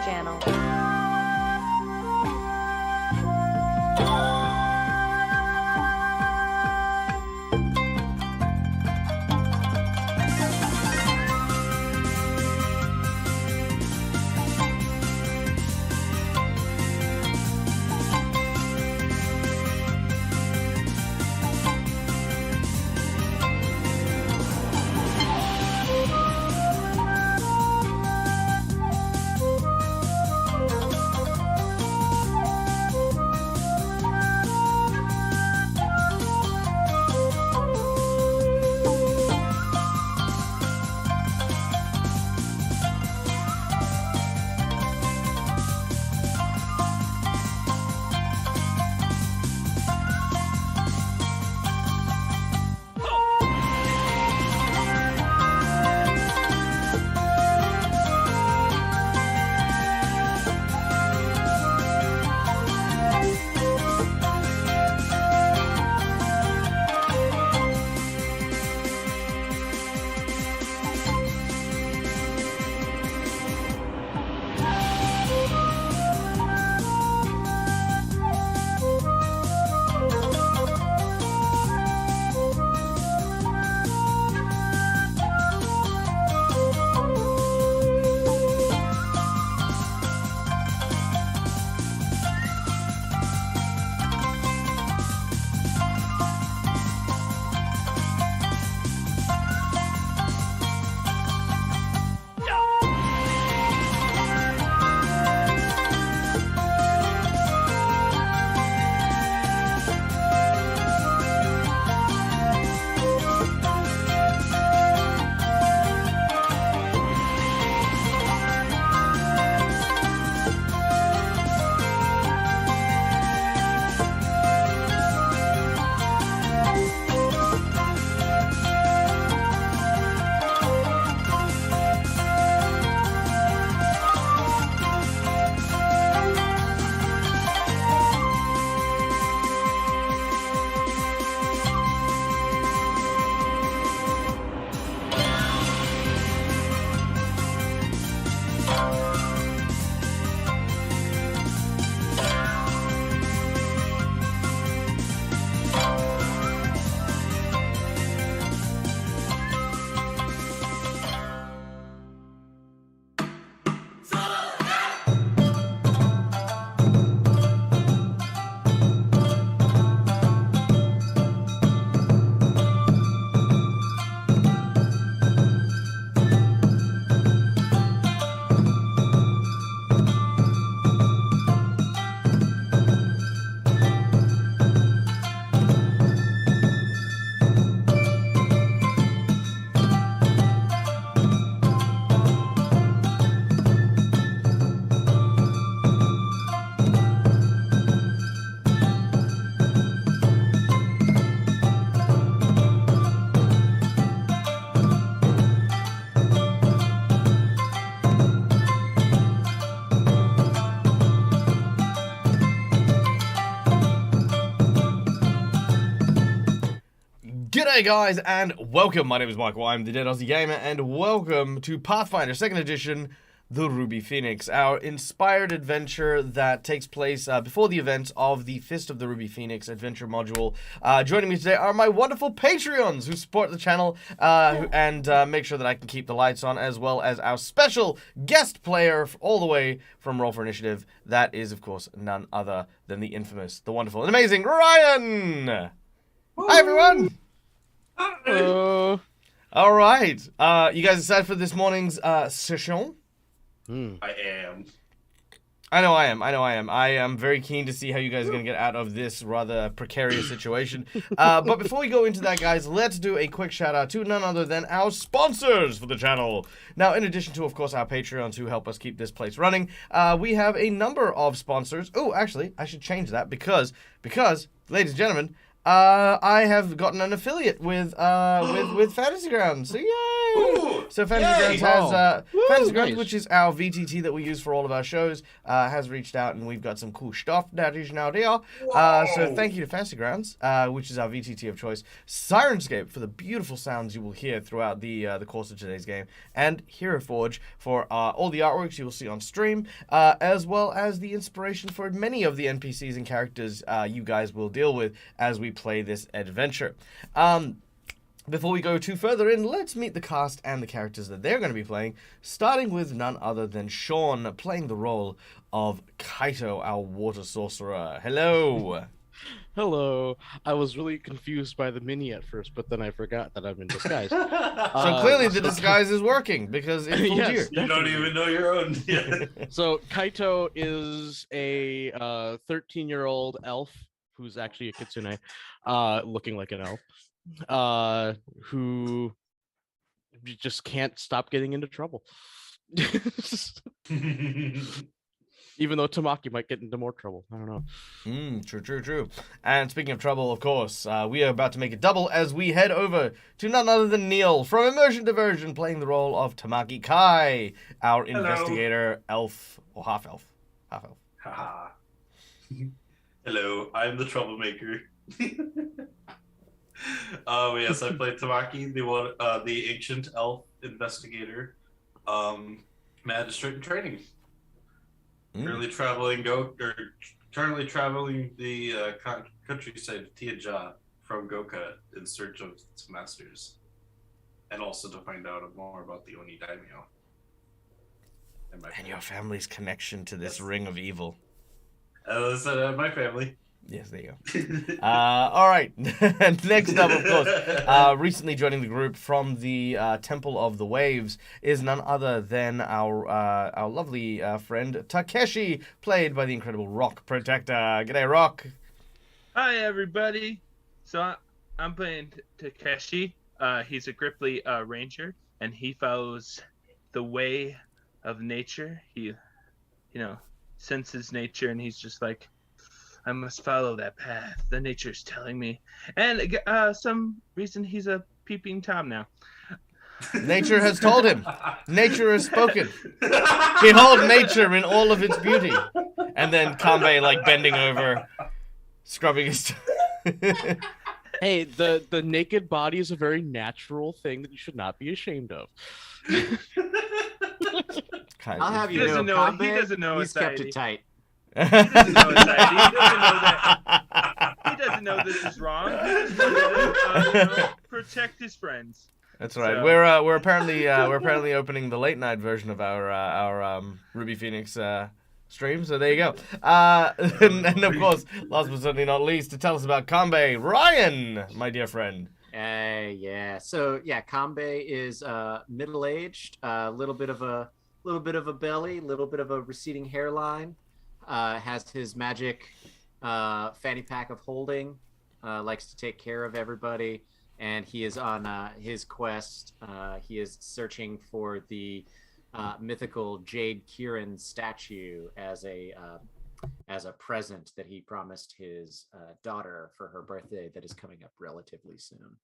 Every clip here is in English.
channel. G'day guys and welcome, my name is Michael, I'm the Dead Aussie Gamer, and welcome to Pathfinder 2nd Edition, The Ruby Phoenix, our inspired adventure that takes place before the events of the Fist of the Ruby Phoenix adventure module. Joining me today are my wonderful Patreons who support the channel and make sure that I can keep the lights on, as well as our special guest player all the way from Roll for Initiative. That is, of course, none other than the infamous, the wonderful, and amazing Ryan! Woo! Hi everyone! Hello. All right. You guys excited for this morning's session? I am. I know I am. I am very keen to see how you guys are going to get out of this rather precarious situation. But before we go into that, guys, let's do a quick shout out to none other than our sponsors for the channel. Now, in addition to, of course, our Patreons who help us keep this place running, we have a number of sponsors. Oh, actually, I should change that because, ladies and gentlemen, I have gotten an affiliate with Fantasy Grounds. So Ooh, So Fantasy yay! Grounds has Fantasy Grounds, nice. which is our VTT that we use for all of our shows, has reached out and we've got some cool stuff that is now there. So Whoa. thank you to Fantasy Grounds, which is our VTT of choice. Sirenscape for the beautiful sounds you will hear throughout the course of today's game, and Hero Forge for all the artworks you will see on stream, as well as the inspiration for many of the NPCs and characters you guys will deal with as we play this adventure. Before we go too further in, let's meet the cast and the characters that they're going to be playing, starting with none other than Sean, playing the role of Kaito, our water sorcerer. Hello! Hello. I was really confused by the mini at first, but then I forgot that I'm in disguise. So clearly the disguise is working, because it fooled Yes. you. You don't even know your own. Yeah. So Kaito is a 13-year-old elf who's actually a kitsune, looking like an elf, who just can't stop getting into trouble. Even though Tamaki might get into more trouble. I don't know. True. And speaking of trouble, of course, we are about to make it double as we head over to none other than Neil from Immersion Diversion, playing the role of Tamaki Kai, our investigator, elf, or half-elf. Half-elf. Haha. Hello, I'm the troublemaker. Yes, I played Tamaki, the ancient elf investigator, magistrate in training. Currently traveling the countryside of Tiaja from Goka in search of its masters, and also to find out more about the Oni Daimyo. And your family's connection to this ring of evil. My family. Yes, there you go. All right. Next up, of course, recently joining the group from the Temple of the Waves is none other than our lovely friend Takeshi, played by the incredible Rock Protector. G'day, Rock. Hi, everybody. So I'm playing Takeshi. He's a Gripply ranger, and he follows the way of nature. He, senses nature, and he's just like, I must follow that path. The nature's telling me. And some reason he's a peeping Tom now. Nature has told him. Nature has spoken. Behold nature in all of its beauty. And then Kanbei, like, bending over, scrubbing his... Hey, the naked body is a very natural thing that you should not be ashamed of. I'll have He you doesn't know, know. He doesn't know. he's kept anxiety. it tight. He doesn't know anxiety. He doesn't know that. He doesn't know this is wrong. He just wanted to protect his friends. That's right. So- We're apparently opening the late night version of our Ruby Phoenix stream. So there you go. And of course, last but certainly not least, to tell us about Kanbei, Ryan, my dear friend. Yeah. So yeah, Kanbei is middle-aged, a little bit of a belly, little bit of a receding hairline. Has his magic fanny pack of holding. Likes to take care of everybody, and he is on his quest. He is searching for the mythical Jade Kieran statue as a present that he promised his daughter for her birthday that is coming up relatively soon.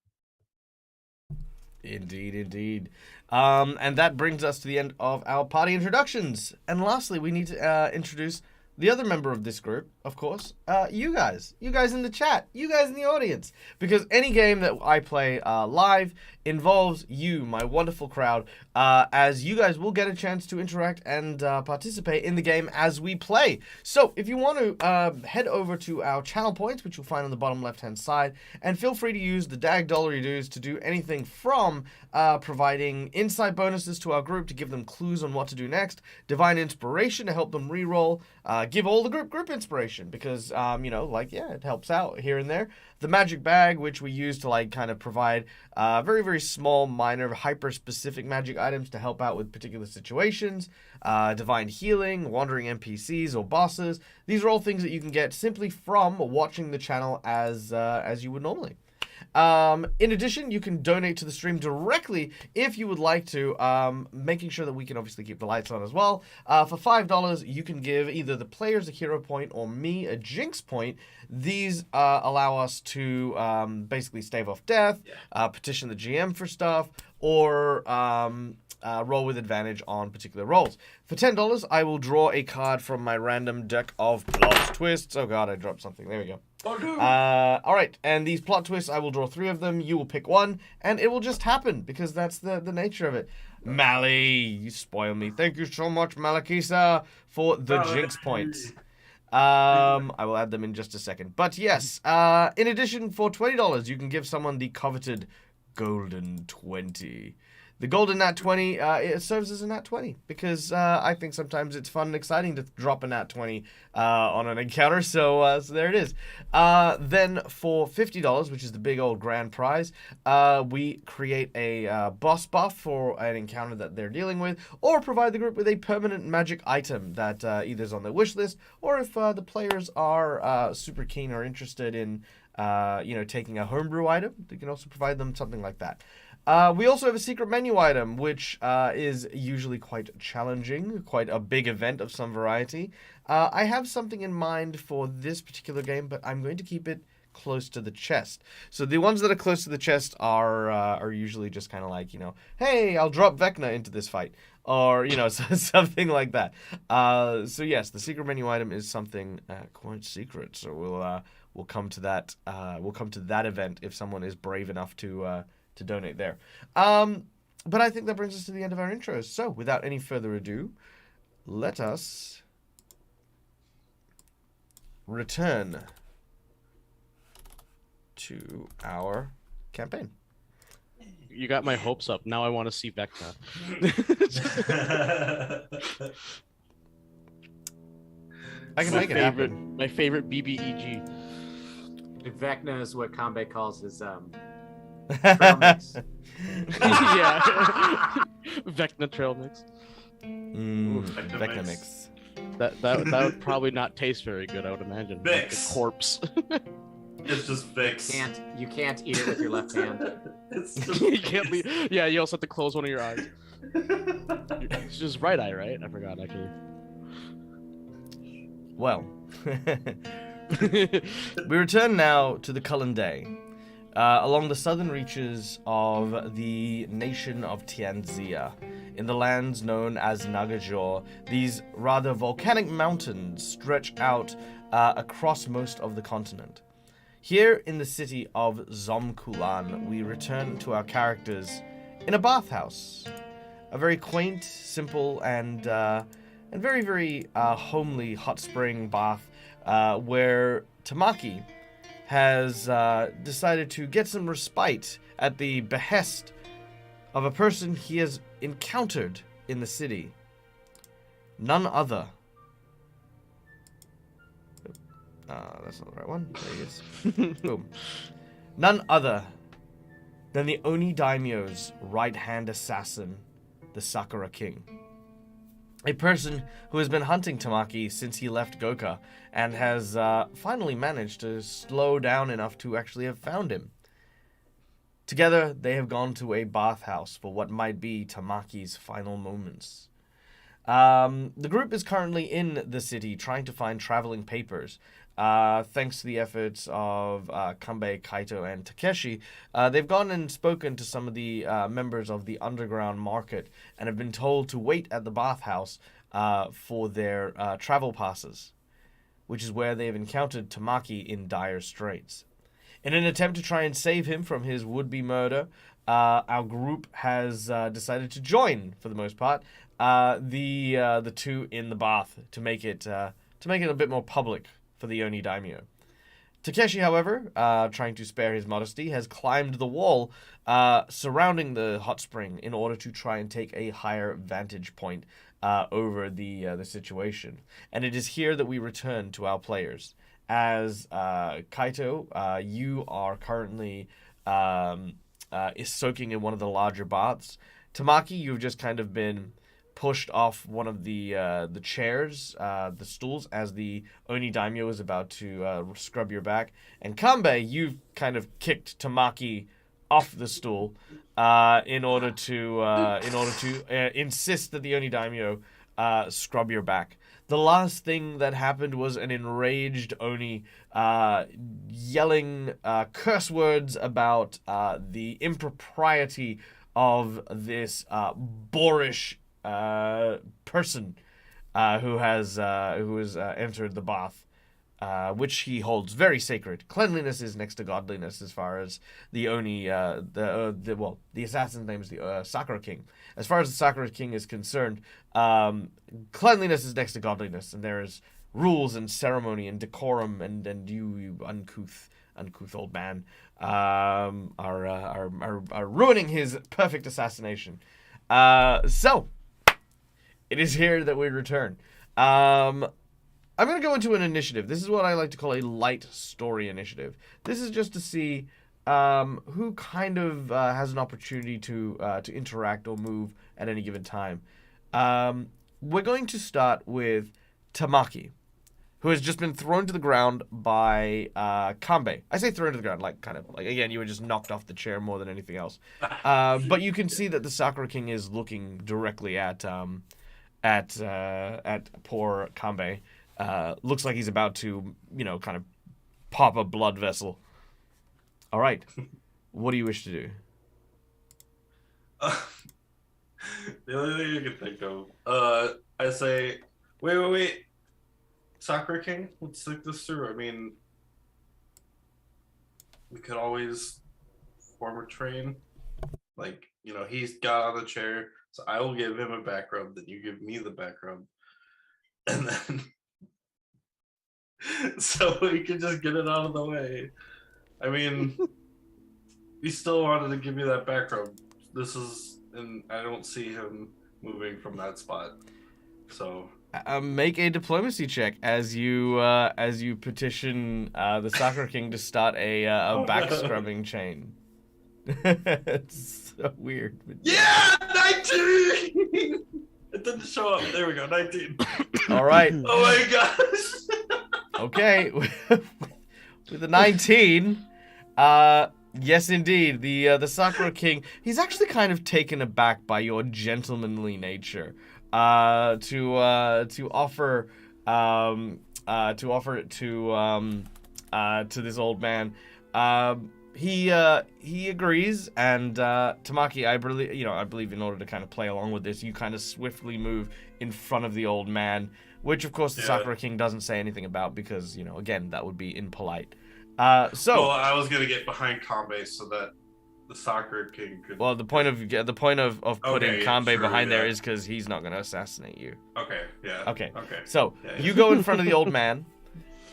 Indeed. And that brings us to the end of our party introductions. And lastly, we need to introduce the other member of this group, of course, you guys in the chat, you guys in the audience, because any game that I play live involves you, my wonderful crowd, as you guys will get a chance to interact and participate in the game as we play. So if you want to head over to our channel points, which you'll find on the bottom left-hand side, and feel free to use the DAG dollary dues to do anything from providing insight bonuses to our group to give them clues on what to do next, divine inspiration to help them reroll, give all the group inspiration because, it helps out here and there. The magic bag, which we use to kind of provide very, very small, minor, hyper-specific magic items to help out with particular situations. Divine healing, wandering NPCs or bosses. These are all things that you can get simply from watching the channel as you would normally. In addition, you can donate to the stream directly if you would like to, making sure that we can obviously keep the lights on as well. For $5, you can give either the players a hero point or me a jinx point. These allow us to basically stave off death, petition the GM for stuff, or roll with advantage on particular rolls. For $10, I will draw a card from my random deck of plot twists. Oh god, I dropped something. There we go. Oh, no. Alright, and these plot twists, I will draw 3 of them. You will pick one, and it will just happen, because that's the nature of it. Mally, you spoil me. Thank you so much, Malakisa, for the jinx points. I will add them in just a second. But yes, in addition, for $20, you can give someone the coveted Golden 20. The Golden Nat 20, it serves as a Nat 20, because I think sometimes it's fun and exciting to drop a Nat 20 on an encounter, so there it is. Then for $50, which is the big old grand prize, we create a boss buff for an encounter that they're dealing with, or provide the group with a permanent magic item that either is on their wish list, or if the players are super keen or interested in taking a homebrew item, they can also provide them something like that. We also have a secret menu item, which is usually quite challenging, quite a big event of some variety. I have something in mind for this particular game, but I'm going to keep it close to the chest. So the ones that are close to the chest are usually just kind of like, hey, I'll drop Vecna into this fight, or something like that. So yes, the secret menu item is something quite secret. So we'll come to that. We'll come to that event if someone is brave enough to donate there. But I think that brings us to the end of our intros. So without any further ado, let us return to our campaign. You got my hopes up. Now I want to see Vecna. I can make it happen. My favorite BBEG. Vecna is what Kambe calls his trail mix. Yeah. Vecna trail mix. Vecna mix. That would probably not taste very good, I would imagine. Like Vix. a corpse. It's just Vix. You can't eat it with your left hand. It's just You can't leave. Yeah, you also have to close one of your eyes. It's just right eye, right? I forgot actually. Well, we return now to the Cullen Day, along the southern reaches of the nation of Tianxia, in the lands known as Nagajor. These rather volcanic mountains stretch out across most of the continent. Here in the city of Zomkulan, we return to our characters in a bathhouse, a very quaint, simple, and very, very homely hot spring bath, where Tamaki has decided to get some respite at the behest of a person he has encountered in the city. None other. That's not the right one. There he is. Boom. None other than the Oni Daimyo's right-hand assassin, the Sakura King. A person who has been hunting Tamaki since he left Goka, and has finally managed to slow down enough to actually have found him. Together, they have gone to a bathhouse for what might be Tamaki's final moments. The group is currently in the city trying to find traveling papers. Thanks to the efforts of Kanbei, Kaito, and Takeshi, they've gone and spoken to some of the members of the underground market and have been told to wait at the bathhouse for their travel passes, which is where they have encountered Tamaki in dire straits. In an attempt to try and save him from his would-be murder, our group has decided to join, for the most part, the two in the bath to make it a bit more public for the Oni Daimyo. Takeshi, however, trying to spare his modesty, has climbed the wall surrounding the hot spring in order to try and take a higher vantage point over the situation. And it is here that we return to our players. As Kaito, you are currently is soaking in one of the larger baths. Tamaki, you've just kind of been pushed off one of the chairs, the stools, as the Oni Daimyo is about to scrub your back. And Kanbei, you've kind of kicked Tamaki off the stool in order to insist that the Oni Daimyo scrub your back. The last thing that happened was an enraged Oni yelling curse words about the impropriety of this boorish person who has entered the bath, which he holds very sacred. Cleanliness is next to godliness, as far as the Oni, the assassin's name is the Sakura King. As far as the Sakura King is concerned, cleanliness is next to godliness, and there is rules and ceremony and decorum, and you uncouth old man are ruining his perfect assassination. So it is here that we return. I'm going to go into an initiative. This is what I like to call a light story initiative. This is just to see who kind of has an opportunity to interact or move at any given time. We're going to start with Tamaki, who has just been thrown to the ground by Kanbei. I say thrown to the ground, like again, you were just knocked off the chair more than anything else. But you can see that the Sakura King is looking directly at poor Kanbei. Looks like he's about to, kind of pop a blood vessel. All right. What do you wish to do? The only thing you can think of, I say, wait. Sakura King, let's think this through. I mean, we could always form a train. Like, he's got on the chair, so I will give him a back rub, then you give me the back rub. And then so we can just get it out of the way. I mean, he still wanted to give me that back rub. And I don't see him moving from that spot. So make a diplomacy check as you petition the Sakura King to start a back scrubbing chain. It's so weird. Yeah, 19. It didn't show up. There we go, 19. All right. Oh my gosh. Okay, with the 19, yes, indeed, the Sakura King, he's actually kind of taken aback by your gentlemanly nature, to offer it to this old man. He agrees, and Tamaki, I believe in order to kind of play along with this, you kind of swiftly move in front of the old man, which of course the Sakura King doesn't say anything about because, again, that would be impolite. Well, I was gonna get behind Kanbei so that the Sakura King could. Well, the point of putting Kanbei behind there is because he's not gonna assassinate you. Okay. Yeah. Okay. So you go in front of the old man,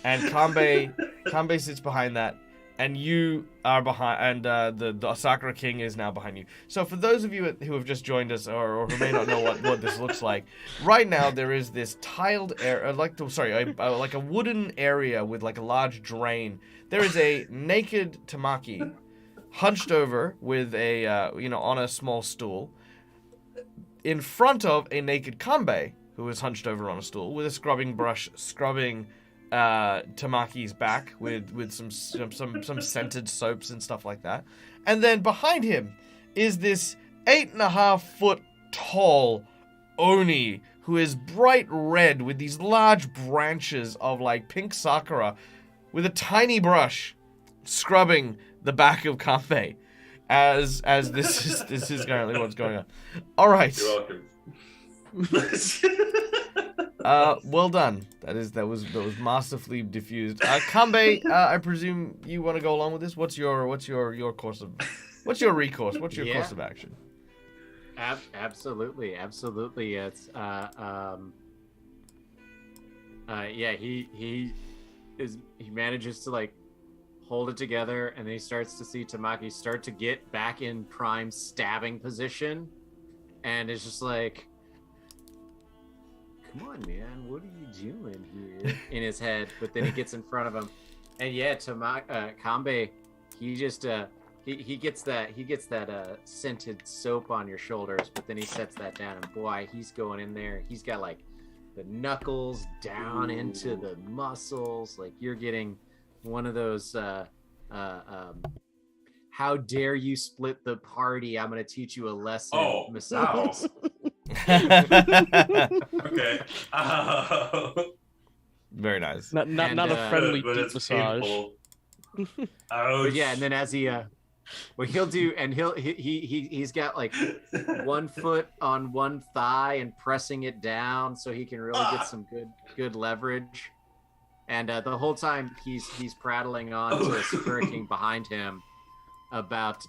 and Kanbei sits behind that, and you are behind, and the Sakura King is now behind you. So for those of you who have just joined us or who may not know what this looks like, right now there is this tiled area, like a wooden area with like a large drain. There is a naked Tamaki, hunched over with a on a small stool, in front of a naked Kanbei who is hunched over on a stool with a scrubbing brush scrubbing Tamaki's back with some scented soaps and stuff like that. And then behind him is this 8.5-foot tall Oni who is bright red with these large branches of like pink sakura with a tiny brush scrubbing the back of Kanbei as this is currently what's going on. All right. You're welcome. Well done. That was masterfully diffused. Kanbei, I presume you want to go along with this. What's your course of course of action? Absolutely. It's he manages to like hold it together, and then he starts to see Tamaki start to get back in prime stabbing position, and it's just like, come on, man, what are you doing here? In his head. But then he gets in front of him, and Kanbei, he just he gets that scented soap on your shoulders, but then he sets that down, and boy, he's going in there. He's got like the knuckles down into the muscles. Like you're getting one of those. How dare you split the party? I'm gonna teach you a lesson. Oh, massages. Okay. Very nice. Not a friendly but deep it's massage. painful. But yeah, and then as he what he'll do, and he's got like one foot on one thigh and pressing it down so he can really get some good leverage. And the whole time he's prattling on to Sakura King behind him about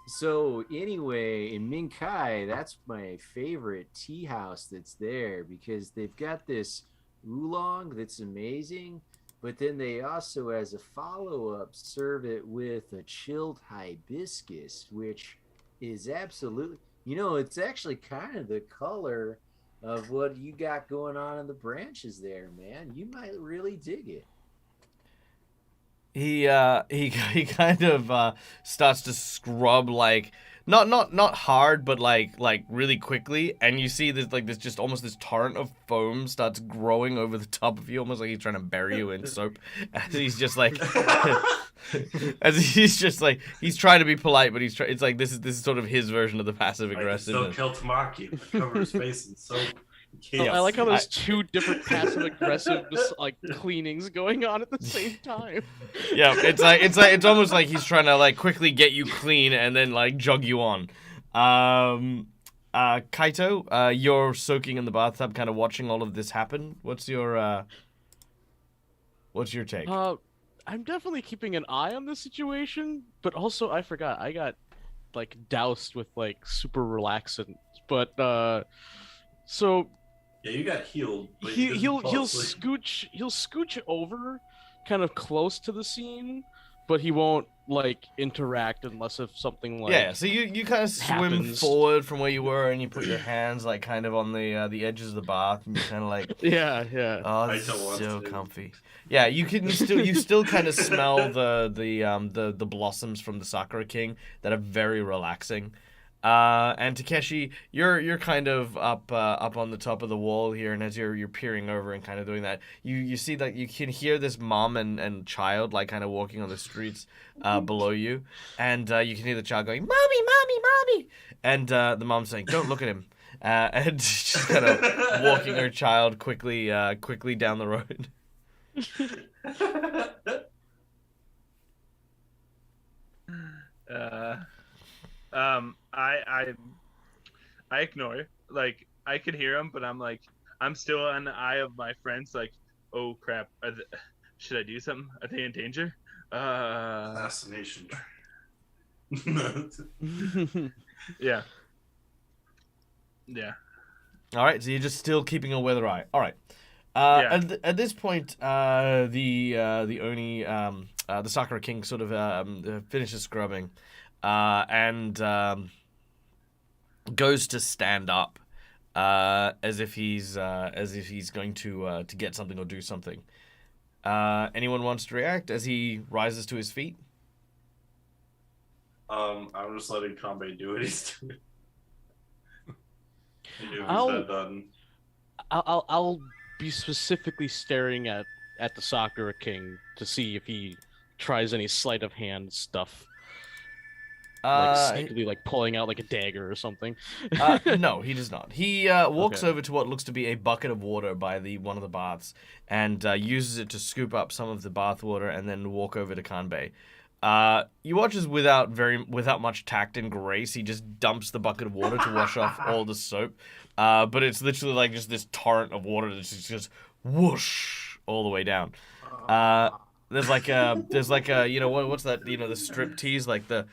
so anyway, in Minkai, that's my favorite tea house that's there because they've got this oolong that's amazing, but then they also, as a follow-up, serve it with a chilled hibiscus, which is absolutely, it's actually kind of the color of what you got going on in the branches there, man. You might really dig it. He kind of starts to scrub like not hard, but like really quickly, and you see this just almost this torrent of foam starts growing over the top of you, almost like he's trying to bury you in soap. And he's just like, he's trying to be polite, but it's like this is sort of his version of the passive aggressive. Still kill Tamaki, cover his face in soap. I like how there's two different passive aggressive like cleanings going on at the same time. Yeah, it's almost like he's trying to like quickly get you clean and then like jog you on. Kaito, you're soaking in the bathtub, kind of watching all of this happen. What's your take? I'm definitely keeping an eye on the situation, but also I forgot I got like doused with like super relaxant, but so. Yeah, you got healed. But He'll scooch over, kind of close to the scene, but he won't like interact unless if something like so you kind of swim forward from where you were and you put your hands like kind of on the edges of the bath and you kind of like yeah. Oh, this is so comfy. Yeah, you still kind of smell the blossoms from the Sakura King that are very relaxing. And Takeshi, you're kind of up on the top of the wall here, and as you're peering over and kind of doing that, you see that you can hear this mom and child like kind of walking on the streets below you, and you can hear the child going, "Mommy, mommy, mommy," and the mom saying, "Don't look at him," and she's kind of walking her child quickly down the road. I ignore. Like I could hear him, but I'm still on the eye of my friends. Like, oh crap, should I do something? Are they in danger? Assassination. Yeah. All right, so you're just still keeping a weather eye. All right. At this point, the Sakura King sort of finishes scrubbing, and goes to stand up, as if he's going to get something or do something. Anyone wants to react as he rises to his feet? I'm just letting Kambe do what he's doing. I'll be specifically staring at the Sakura King to see if he tries any sleight of hand stuff. Like sneakily, like pulling out like a dagger or something. No, he does not. He walks over to what looks to be a bucket of water by one of the baths and uses it to scoop up some of the bath water and then walk over to Kanbei. You watch as without much tact and grace, he just dumps the bucket of water to wash off all the soap. But it's literally like just this torrent of water that just whoosh all the way down. There's like a what's that, the strip tease, like the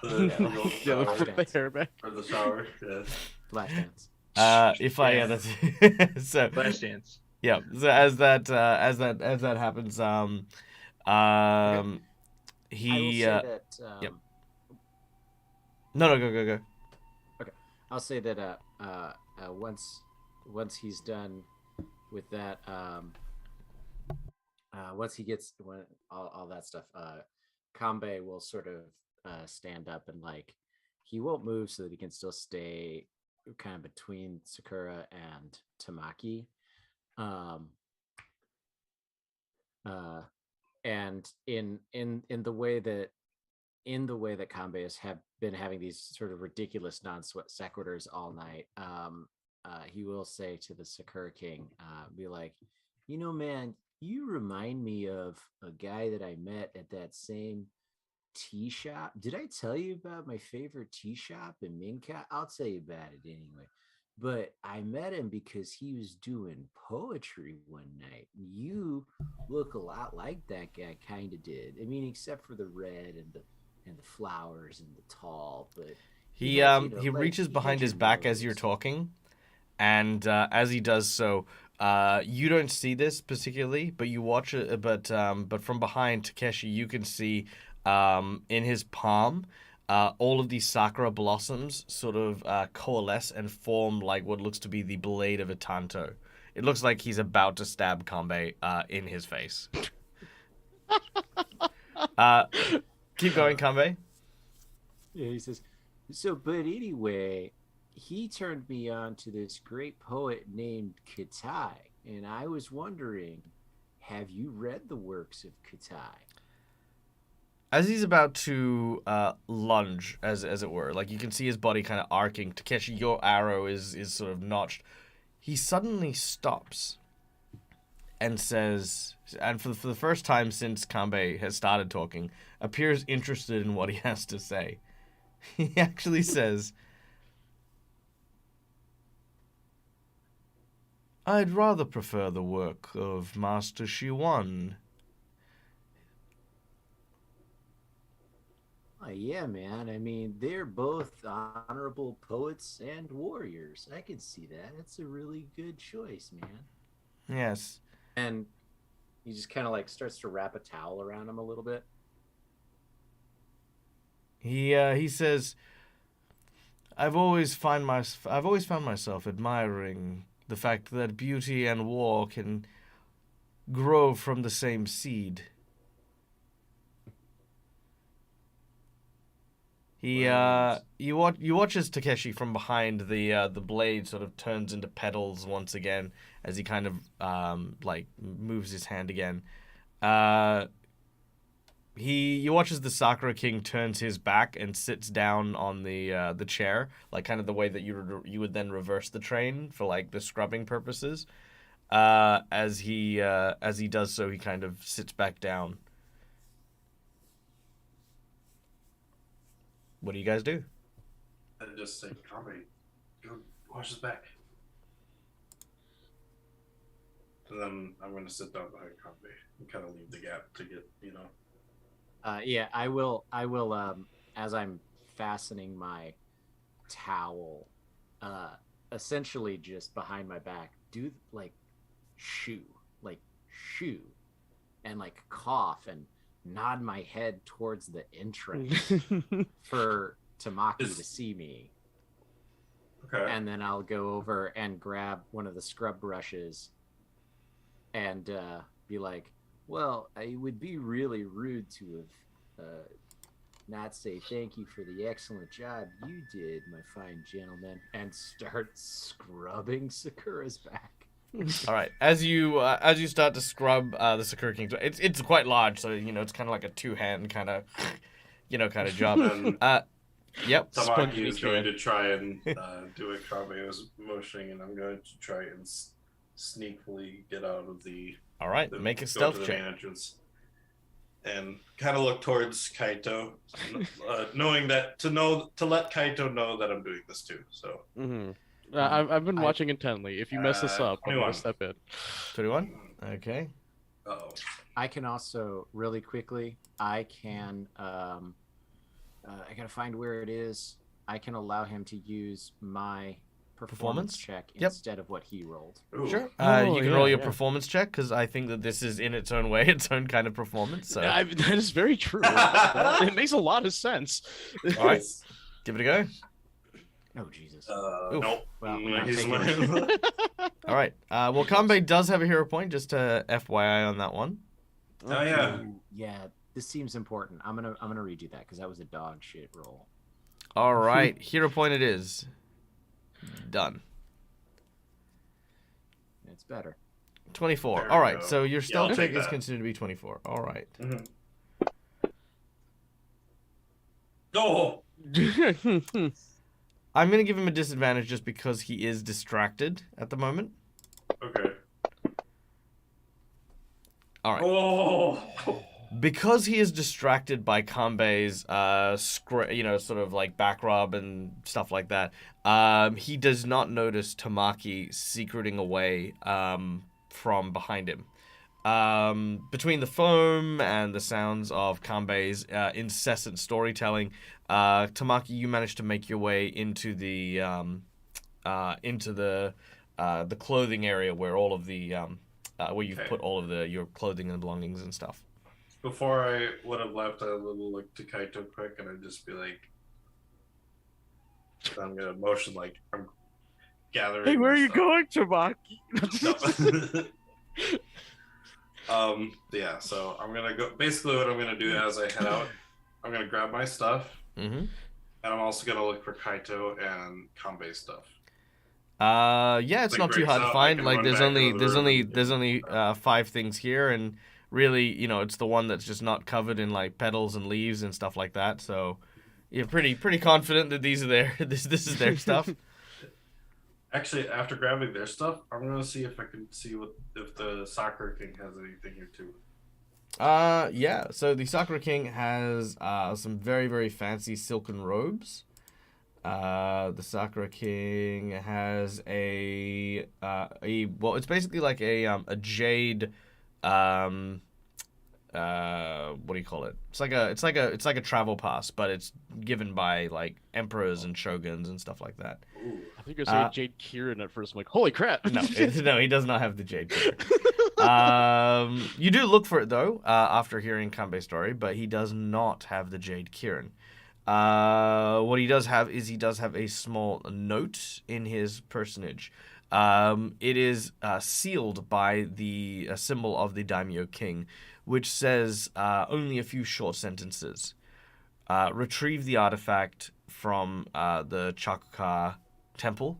the hair back or the shower. Yeah. Flash dance. That's so Flash dance. Yeah. So as that happens, he I will say that. Yep. No, go. Okay, I'll say that once he's done with that, once he gets all that stuff, Kambe will sort of stand up and like he won't move so that he can still stay kind of between Sakura and Tamaki. And in the way that Kambe has been having these sort of ridiculous non-sweat sequiturs all night, he will say to the Sakura King, be like, man, you remind me of a guy that I met at that same tea shop. Did I tell you about my favorite tea shop in Minka? I'll tell you about it anyway. But I met him because he was doing poetry one night. You look a lot like that guy kind of did. I mean, except for the red and the flowers and the tall, but he reaches behind his back as you're talking, and as he does so, you don't see this particularly, but you watch it. But from behind Takeshi, you can see in his palm, all of these sakura blossoms sort of coalesce and form like what looks to be the blade of a tanto. It looks like he's about to stab Kambe in his face. Keep going, Kambe. Yeah, he says, so, but anyway, he turned me on to this great poet named Kitai, and I was wondering, have you read the works of Kitai? As he's about to lunge, as it were, like you can see his body kind of arcing. Takeshi, your arrow is sort of notched. He suddenly stops and says, and for the first time since Kambe has started talking, appears interested in what he has to say. He actually says, I'd rather prefer the work of Master Shiwan. Yeah, man. I mean, they're both honorable poets and warriors. I can see that. It's a really good choice, man. Yes. And he just kind of like starts to wrap a towel around him a little bit. He says, I've always found myself admiring the fact that beauty and war can grow from the same seed. You watch as Takeshi from behind the blade sort of turns into petals once again as he kind of like moves his hand again. You watch as the Sakura King turns his back and sits down on the chair, like kind of the way that you would then reverse the train for like the scrubbing purposes. As he does so, he kind of sits back down. What do you guys do? I just say, Kambe, go wash his back. And then I'm going to sit down behind Kambe and kind of leave the gap to get, Yeah, I will, as I'm fastening my towel, essentially just behind my back, do like shoo, and like cough and nod my head towards the entrance for Tamaki to see me. Okay. And then I'll go over and grab one of the scrub brushes and be like, well, it would be really rude to have not say thank you for the excellent job you did, my fine gentleman, and start scrubbing Sakura's back. All right, as you start to scrub the Sakura King, it's quite large, so it's kind of like a two-hand kind of job. Yep. Tamaki is going to try and do what Kambe was motioning, and I'm going to try and sneakily get out of the. All right, make a stealth check. Entrance, and kind of look towards Kaito, knowing that to let Kaito know that I'm doing this too. So. Mm-hmm. I've been watching intently. If you mess this up, I'm going to step in. 21? Okay. Uh-oh. I can also, really quickly, I gotta find where it is. I can allow him to use my performance check instead of what he rolled. Ooh. Sure. You can roll your performance check, because I think that this is in its own way, its own kind of performance. So. That is very true. It makes a lot of sense. All right. Give it a go. Oh, Jesus. Nope. Well, All right. Well, Kambe does have a hero point, just to FYI on that one. Oh, yeah. Yeah, this seems important. I'm gonna read you that because that was a dog shit roll. All right, hero point it is. Done. It's better. 24. There All we right, go. so your Yeah, stealth I'll check take is that. considered to be 24. All right. Mhm. Oh, I'm gonna give him a disadvantage just because he is distracted at the moment. okay. All right. Oh, Because he is distracted by Kanbei's, sort of like back rub and stuff like that, he does not notice Tamaki secreting away from behind him. Between the foam and the sounds of Kanbei's incessant storytelling, Tamaki, you managed to make your way into the clothing area where all of the where you've Okay. put all of your clothing and belongings and stuff. before I would have left, I would look to Kaito quick, and I'd just be like, I'm gonna motion like I'm gathering. Hey, where my are you stuff. going, Tamaki? No. Yeah. So I'm gonna go. Basically, what I'm gonna do as I head out, I'm gonna grab my stuff, Mm-hmm. and I'm also gonna look for Kaito and Kanbei stuff. Yeah, it's Like not too breaks hard to out, I find. can Like run there's back only into the room there's and- only 5 things here, and really, it's the one that's just not covered in like petals and leaves and stuff like that. So you're pretty confident that these are their this is their stuff. Actually, after grabbing their stuff, I'm gonna see if I can see if the Sakura King has anything here too. Yeah. So the Sakura King has some very very fancy silken robes. The Sakura King has well, it's basically like a jade, what do you call it? It's like a travel pass, but it's given by like emperors and shoguns and stuff like that. Ooh. I think you're saying Jade Kieran at first. I'm like, holy crap. No, no, he does not have the jade killer. You do look for it though, after hearing Kanbei's story, but he does not have the jade Kieran. What he does have is a small note in his personage. It is sealed by the symbol of the Daimyo King, which says only a few short sentences. Retrieve the artifact from the Chakuka temple.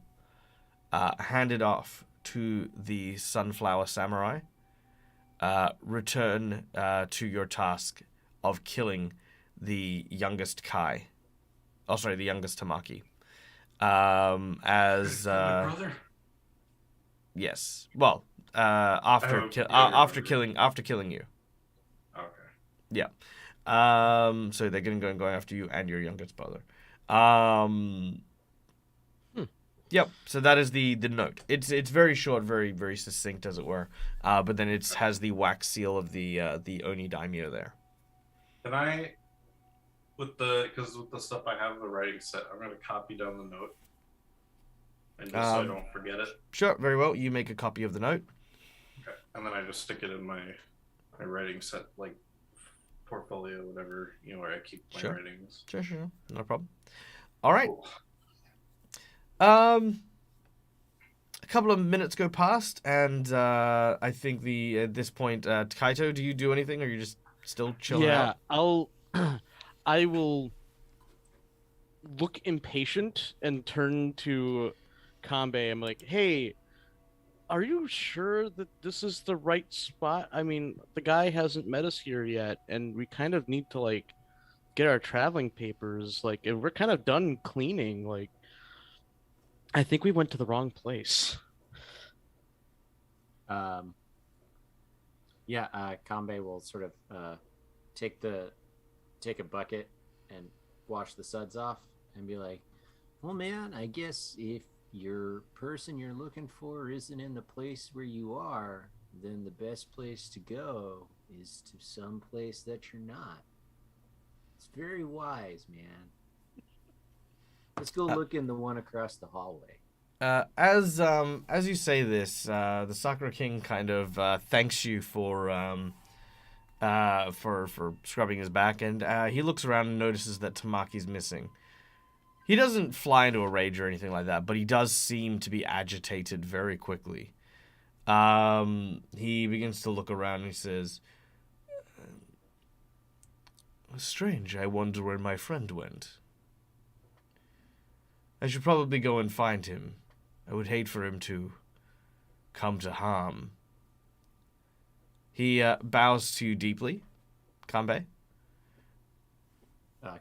Hand it off to the Sunflower Samurai. Return to your task of killing the youngest Kai. Oh, sorry, the youngest Tamaki. As My brother. yes, well, after killing you. Okay. Yeah. So they're going after you and your youngest brother. Yep. So that is the note. It's very short, very very succinct, as it were. But then it has the wax seal of the Oni Daimyo there. Can I, because with the stuff I have in the writing set, I'm gonna copy down the note, and just so I don't forget it. Sure. Very well. You make a copy of the note. Okay. And then I just stick it in my writing set, like portfolio, whatever, where I keep my Sure. writings. Sure. No problem. All right. Cool. A couple of minutes go past, and I think at this point, Kaito, do you do anything, or are you just still chilling out? I will look impatient and turn to Kanbei. I'm like, hey, are you sure that this is the right spot? I mean, the guy hasn't met us here yet, and we kind of need to like get our traveling papers. Like, and we're kind of done cleaning. Like, I think we went to the wrong place. Kanbei will sort of take a bucket and wash the suds off and be like, well, man, I guess if your person you're looking for isn't in the place where you are, then the best place to go is to some place that you're not. It's very wise, man. Let's go look in the one across the hallway. As you say this, the Sakura King kind of thanks you for scrubbing his back, and he looks around and notices that Tamaki's missing. He doesn't fly into a rage or anything like that, but he does seem to be agitated very quickly. He begins to look around and he says, strange. I wonder where my friend went. I should probably go and find him. I would hate for him to come to harm. He bows to you deeply, Kanbei,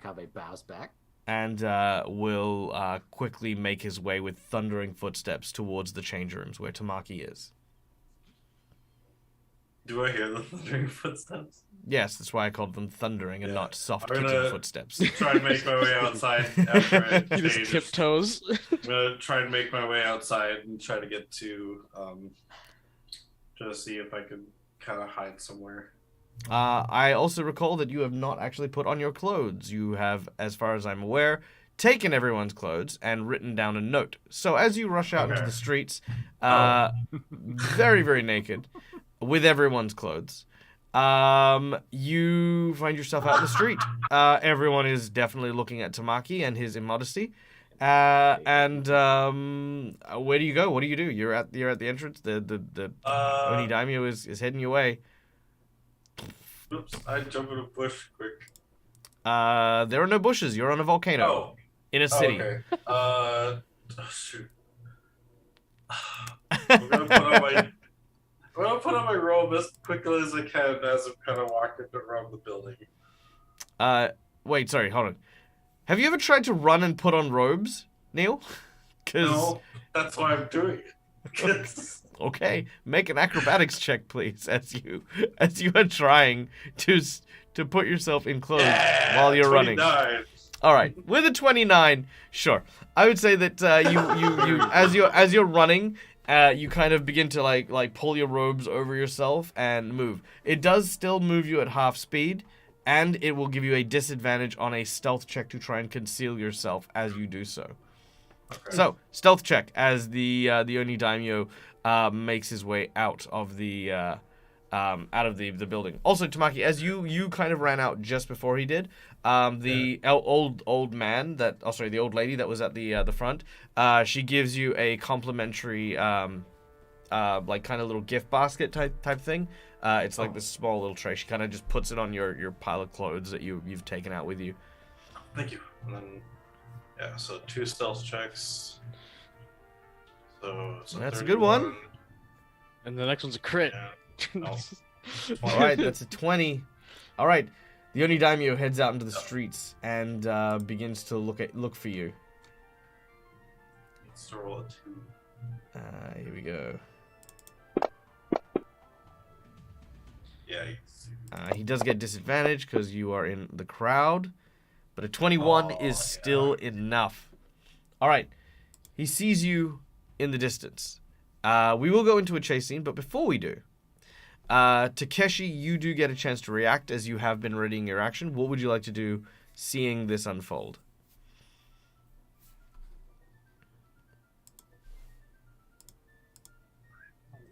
Kabe bows back. and will quickly make his way with thundering footsteps towards the change rooms where Tamaki is. Do I hear the thundering footsteps? Yes, that's why I called them thundering and Yeah. not soft I'm kicking gonna footsteps. Try and make my way outside after I He just change. tiptoes. I'm gonna try and make my way outside and try to get to see if I can kind of hide somewhere. I also recall that you have not actually put on your clothes. You have, as far as I'm aware, taken everyone's clothes and written down a note. So as you rush out into Okay. the streets, very, very naked, with everyone's clothes, you find yourself out in the street. Everyone is definitely looking at Tamaki and his immodesty. Where do you go? What do you do? You're at the entrance. The Oni Daimyo is heading your way. Oops, I jump in a bush quick. There are no bushes. You're on a volcano in a city. Okay. Shoot. I'm gonna put on my robe as quickly as I can as I'm kind of walking around the building. Wait, sorry, hold on. Have you ever tried to run and put on robes, Neil? No, that's why I'm doing it. Okay, make an acrobatics check, please, as you are trying to put yourself in clothes while you're 29. running. All right, with a 29, sure. I would say that you as you're running, you kind of begin to like pull your robes over yourself and move. It does still move you at half speed, and it will give you a disadvantage on a stealth check to try and conceal yourself as you do so. Okay. So, stealth check as the Oni Daimyo makes his way out of the building. Also, Tamaki, as you kind of ran out just before he did, the old lady that was at the front, she gives you a complimentary like kind of little gift basket type thing. It's like this small little tray. She kind of just puts it on your pile of clothes that you've taken out with you. Thank you. And then, so 2 stealth checks. So That's a good one. And the next one's a crit. Yeah. All right, that's a 20. All right, the Oni Daimyo heads out into the streets and begins to look for you. Let's roll a 2. Here we go. Yeah. He does get disadvantage because you are in the crowd, but a 21 is still enough. All right, he sees you in the distance. We will go into a chase scene, but before we do, Takeshi, you do get a chance to react as you have been readying your action. What would you like to do seeing this unfold?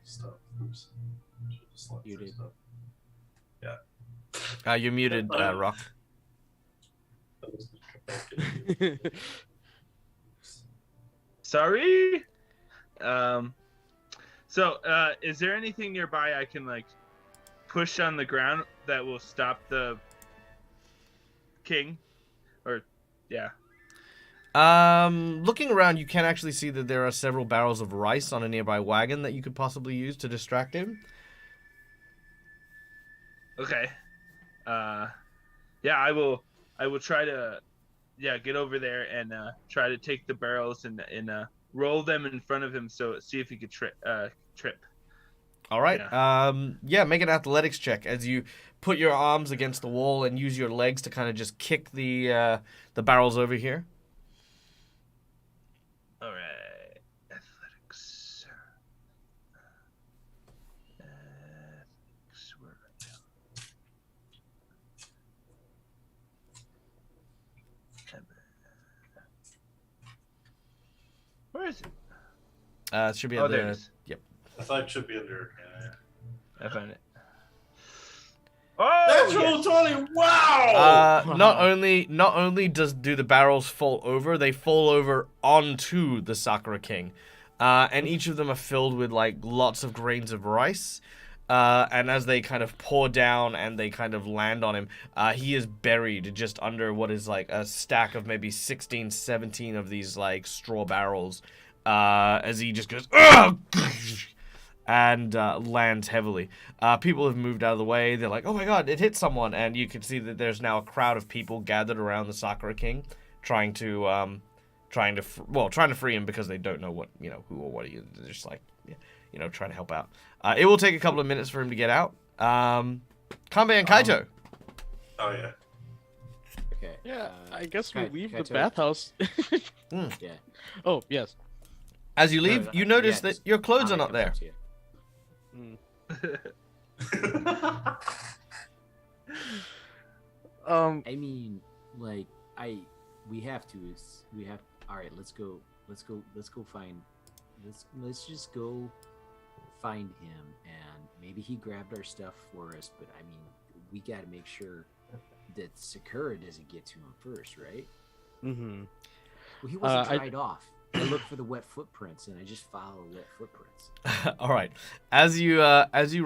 Stuff. Oops. Just select You some did. stuff. You're muted, Rock. That was good. Sorry. So, is there anything nearby I can like push on the ground that will stop the king? Or, yeah. Looking around, you can actually see that there are several barrels of rice on a nearby wagon that you could possibly use to distract him. Okay. Yeah, I will try to, get over there and try to take the barrels and roll them in front of him. So see if he could trip. All right. Make an athletics check as you put your arms against the wall and use your legs to kind of just kick the barrels over here. All right. Athletics. Where is it? It should be Oh, at there the. it is. Yep. I thought it should be under. I found it. Oh, Natural 20! Wow! Not only do the barrels fall over, they fall over onto the Sakura King, and each of them are filled with like lots of grains of rice. And as they kind of pour down and they kind of land on him, he is buried just under what is like a stack of maybe 16, 17 of these like straw barrels. As he just goes, "Ugh!" and lands heavily. People have moved out of the way. They're like, "Oh my god, it hit someone!" And you can see that there's now a crowd of people gathered around the Sakura King, trying to free him because they don't know what who or what he is. They're just like, trying to help out. It will take a couple of minutes for him to get out. Kanbei and Kaito. Oh yeah. Okay. Yeah, I guess we leave the Kaito? bathhouse. Yeah. Oh, yes. As you leave, you notice that your clothes are Kanbei not comes there. up to you. I mean, like, we have to. All right, let's go find. Let's just go find him, and maybe he grabbed our stuff for us. But I mean, we got to make sure that Sakura doesn't get to him first, right? Mm-hmm. Well, he wasn't dried off. I looked for the wet footprints, and I just follow wet footprints. All right. As you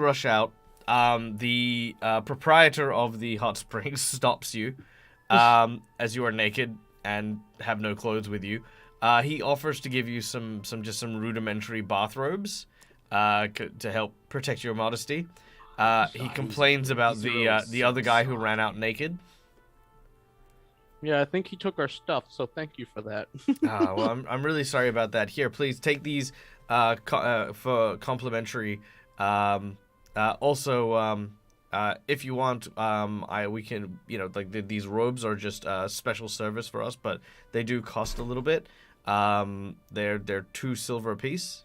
rush out, the proprietor of the hot springs stops you, as you are naked and have no clothes with you. He offers to give you some rudimentary bathrobes, to help protect your modesty. He complains about the other guy who ran out naked. Yeah, I think he took our stuff, so thank you for that. Well, I'm really sorry about that. Here, please take these for complimentary. Also, if you want, we can, these robes are just special service for us, but they do cost a little bit. They're 2 silver apiece.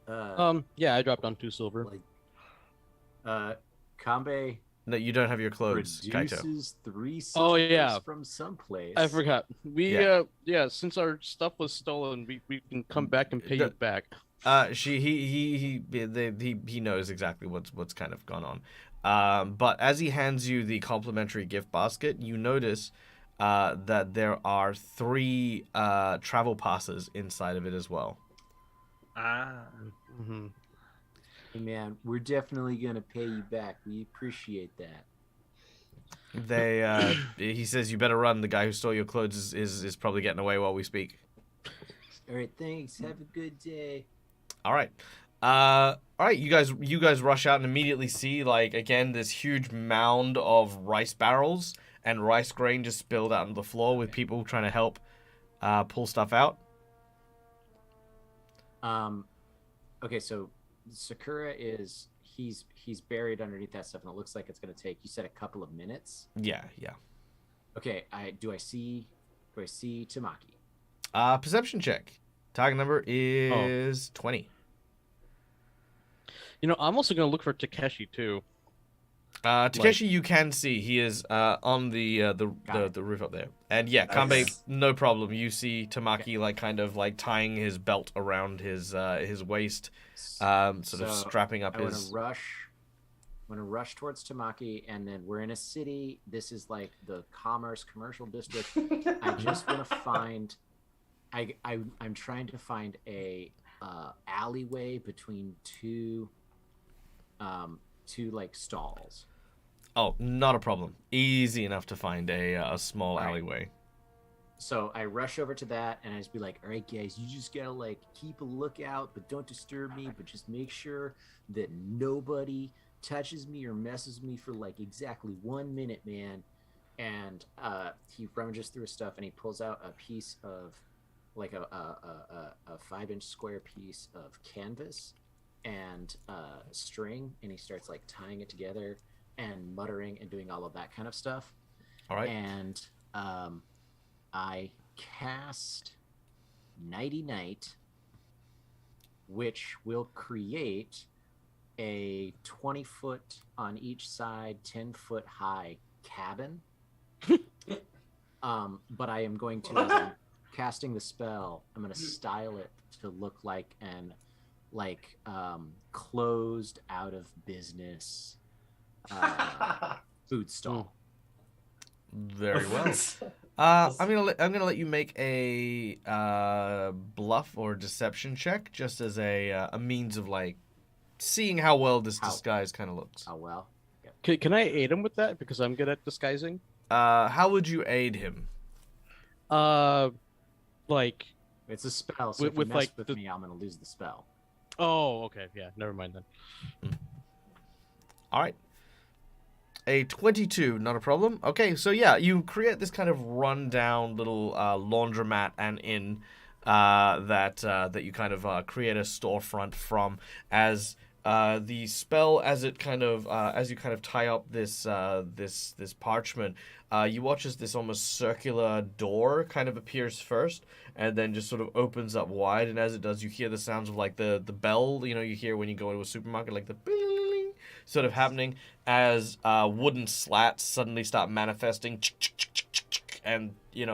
Yeah, I dropped on 2 silver. Kanbei No, you don't have your clothes, Kaito. produces 3 silvers Oh, yeah. from someplace. I forgot. Since our stuff was stolen, we can come back and pay you back. He knows exactly what's kind of gone on. But as he hands you the complimentary gift basket, you notice that there are 3 travel passes inside of it as well. Mm-hmm. Hey man, we're definitely gonna pay you back. We appreciate that. He says you better run. The guy who stole your clothes is probably getting away while we speak. All right, thanks. Have a good day. All right. All right, you guys rush out and immediately see, like, again, this huge mound of rice barrels and rice grain just spilled out on the floor with people trying to help pull stuff out. Okay, so Sakura he's buried underneath that stuff, and it looks like it's gonna take, you said, a couple of minutes. Yeah. Okay, do I see Tamaki? Perception check. Target number is 20. I'm also gonna look for Takeshi too. Takeshi, you can see he is on the roof up there, and yeah, Kanbei, no problem. You see Tamaki like kind of like tying his belt around his waist, sort of strapping up his. I'm gonna rush towards Tamaki, and then we're in a city. This is like the commercial district. I just want to find. I'm trying to find a alleyway between two like stalls. Oh, not a problem. Easy enough to find a small alleyway. So I rush over to that, and I just be like, all right, guys, you just gotta like keep a lookout, but don't disturb me, but just make sure that nobody touches me or messes me for like exactly 1 minute, man. And he rummages through his stuff, and he pulls out a piece of like a 5-inch square piece of canvas and string, and he starts like tying it together and muttering and doing all of that kind of stuff. All right. And I cast Nighty Night, which will create a 20-foot on each side, 10-foot high cabin. But I am going to, as I'm casting the spell, I'm going to style it to look like an closed out of business food stall. Very well. I'm gonna let you make a bluff or deception check, just as a means of like seeing how well this disguise kind of looks. Oh well. Can I aid him with that because I'm good at disguising? How would you aid him? Like, It's a spell, so With- if you with, mess like, with the- me, I'm gonna lose the spell. oh, okay, yeah, never mind then. All right. A 22, not a problem. Okay, so yeah, you create this kind of rundown little laundromat and inn that you kind of create a storefront from as the spell as you kind of tie up this this parchment. You watch as this almost circular door kind of appears first, and then just sort of opens up wide. And as it does, you hear the sounds of like the bell. You know, you hear when you go into a supermarket, like the bing sort of happening as wooden slats suddenly start manifesting and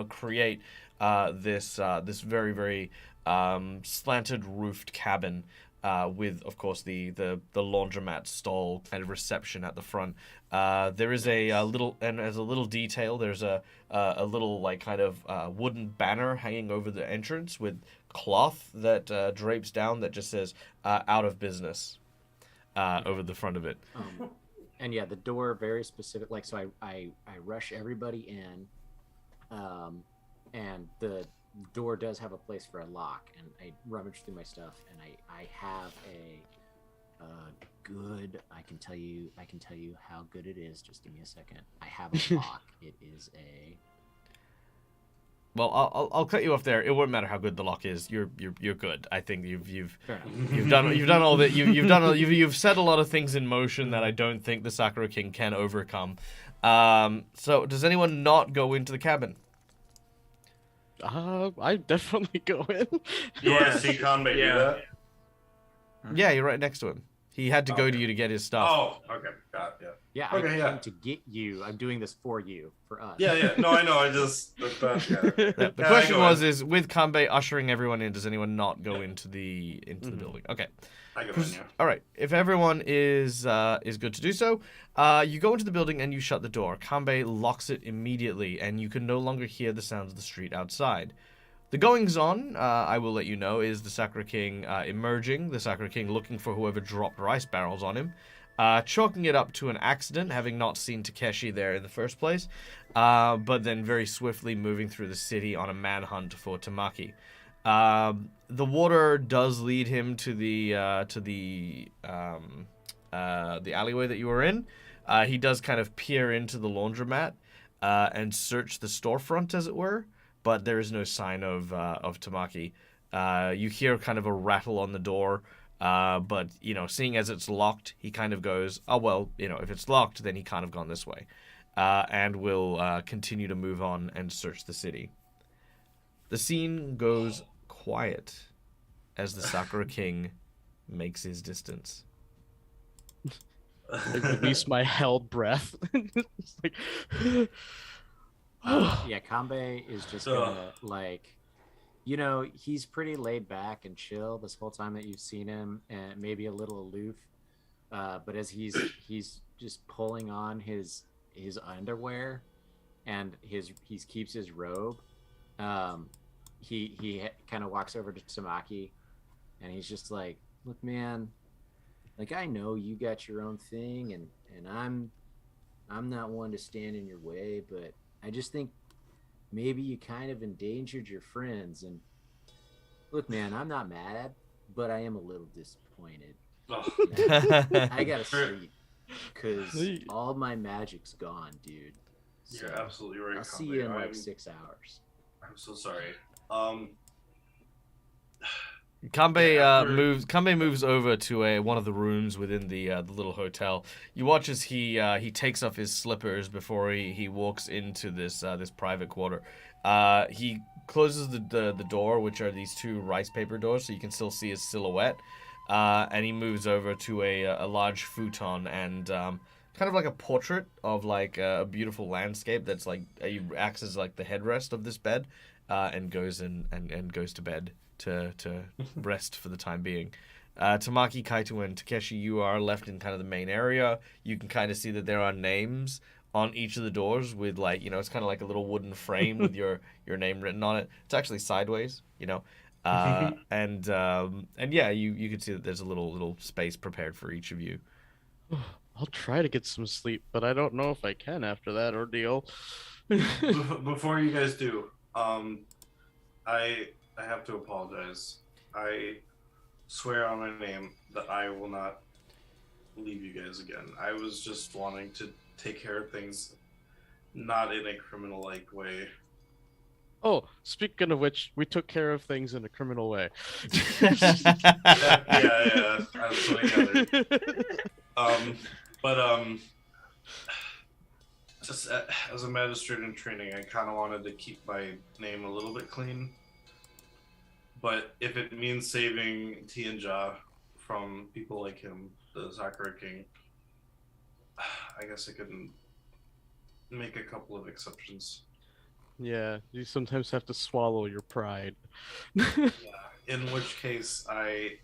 create this very very slanted roofed cabin with of course the laundromat stall kind of reception at the front. There is a little, and as a little detail, there's a little like kind of wooden banner hanging over the entrance with cloth that drapes down that just says out of business over the front of it. And yeah, the door very specific. Like, so I rush everybody in, and the door does have a place for a lock, and I rummage through my stuff, and I have a good. I can tell you how good it is. Just give me a second. I have a lock. It is a. Well, I'll cut you off there. It won't matter how good the lock is. You're good. I think you've done all that. You've set a lot of things in motion that I don't think the Sakura King can overcome. So does anyone not go into the cabin? I definitely go in. You want Yeah. to see Kanbei do Yeah. that? Yeah, you're right next to him. He had to go to Okay. you to get his stuff. Oh, okay, got it, Yeah, Okay, I yeah. came to get you. I'm doing this for you, for us. yeah. No, I know. I just yeah. The Yeah, I question go was: in. is with Kanbei ushering everyone in, does anyone not go into the building? Okay. I go in, yeah. All right. If everyone is good to do so, you go into the building and you shut the door. Kanbei locks it immediately, and you can no longer hear the sounds of the street outside. The goings on, I will let you know, is the Sakura King emerging. The Sakura King looking for whoever dropped rice barrels on him, chalking it up to an accident, having not seen Takeshi there in the first place, but then very swiftly moving through the city on a manhunt for Tamaki. The water does lead him to the alleyway that you were in. He does kind of peer into the laundromat and search the storefront, as it were, but there is no sign of Tamaki. You hear kind of a rattle on the door, but seeing as it's locked, he kind of goes, "Oh well, if it's locked, then he can't have gone this way," and will continue to move on and search the city. The scene goes quiet as the Sakura King makes his distance. I release my held breath. It's like, Yeah, Kanbei is just gonna he's pretty laid back and chill this whole time that you've seen him, and maybe a little aloof. But as he's just pulling on his underwear, and he keeps his robe, he kind of walks over to Tamaki, and he's just like, "Look, man, like I know you got your own thing, and I'm not one to stand in your way, but I just think maybe you kind of endangered your friends. And look, man, I'm not mad, but I am a little disappointed. I gotta sleep because all my magic's gone, dude. So You're absolutely right. I'll see Kanbei. you in like 6 hours." I'm so sorry. Kanbei moves over to one of the rooms within the little hotel. You watch as he takes off his slippers before he walks into this private quarter. He closes the door, which are these two rice paper doors, so you can still see his silhouette. And he moves over to a large futon and kind of like a portrait of like a beautiful landscape that's like he acts as like the headrest of this bed, and goes and goes to bed to rest for the time being. Tamaki, Kaito, and Takeshi, you are left in kind of the main area. You can kind of see that there are names on each of the doors with like, you know, it's kind of like a little wooden frame with your name written on it. It's actually sideways, you know. And yeah, you can see that there's a little space prepared for each of you. I'll try to get some sleep, but I don't know if I can after that ordeal. Before you guys do, I have to apologize. I swear on my name that I will not leave you guys again. I was just wanting to take care of things, not in a criminal-like way. Oh, speaking of which, we took care of things in a criminal way. Yeah, that's what I gathered. Just as a magistrate in training, I kind of wanted to keep my name a little bit clean. But if it means saving Tianjia from people like him, the Sakura King, I guess I can make a couple of exceptions. Yeah, you sometimes have to swallow your pride. Yeah. In which case, I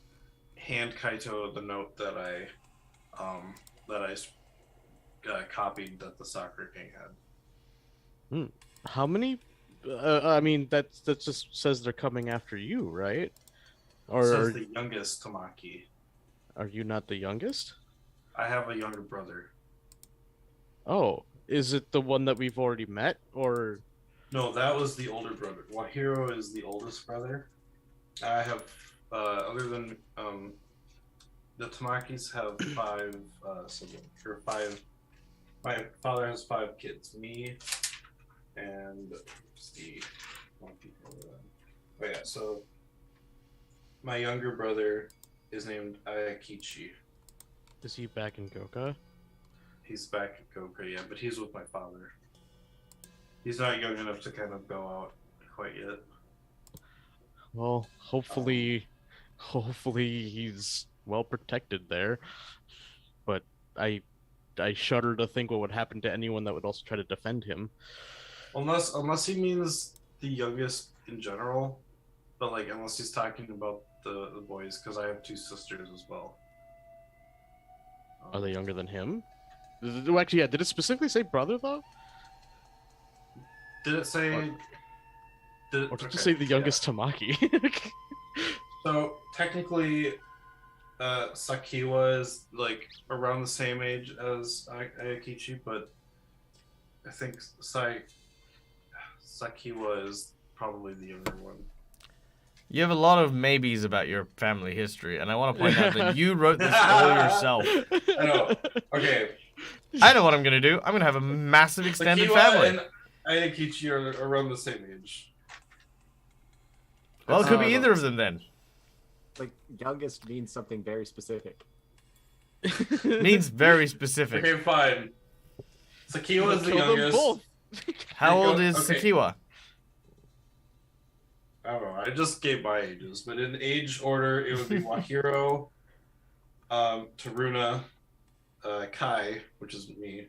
hand Kaito the note that I copied that the Sakura King had. How many? I mean, that just says they're coming after you, right? Or Says the youngest Tamaki. are you not the youngest? I have a younger brother. Oh, is it the one that we've already met, or? No, that was the older brother. Wahiro is the oldest brother. I have, other than the Tamakis have 5 siblings, or 5. My father has 5 kids. Me and Steve. Oh yeah, so my younger brother is named Ayakichi. Is he back in Goka? He's back at Goka, yeah, but he's with my father. He's not young enough to kind of go out quite yet. Well, hopefully he's well protected there. But I shudder to think what would happen to anyone that would also try to defend him. Unless he means the youngest in general, but like unless he's talking about the boys, because I have 2 sisters as well. Are they younger than him? Actually, yeah. Did it specifically say brother though? Did it say? Or did it say the youngest Tamaki? So technically, Sakiwa is like around the same age as Ayakichi, but I think Sakiwa is probably the younger one. You have a lot of maybes about your family history, and I want to point out that you wrote this all yourself. I know. Okay. I know what I'm gonna do. I'm gonna have a massive extended Sakiwa family. and Ayakichi are around the same age. Well, it could be either of them then. Like, youngest means something very specific. Means very specific. Okay, fine. Sakiwa is the Kill them youngest. both. How old is Okay. Sakiwa? I don't know. I just gave my ages, but in age order, it would be Wahiro, Taruna, Kai, which is me,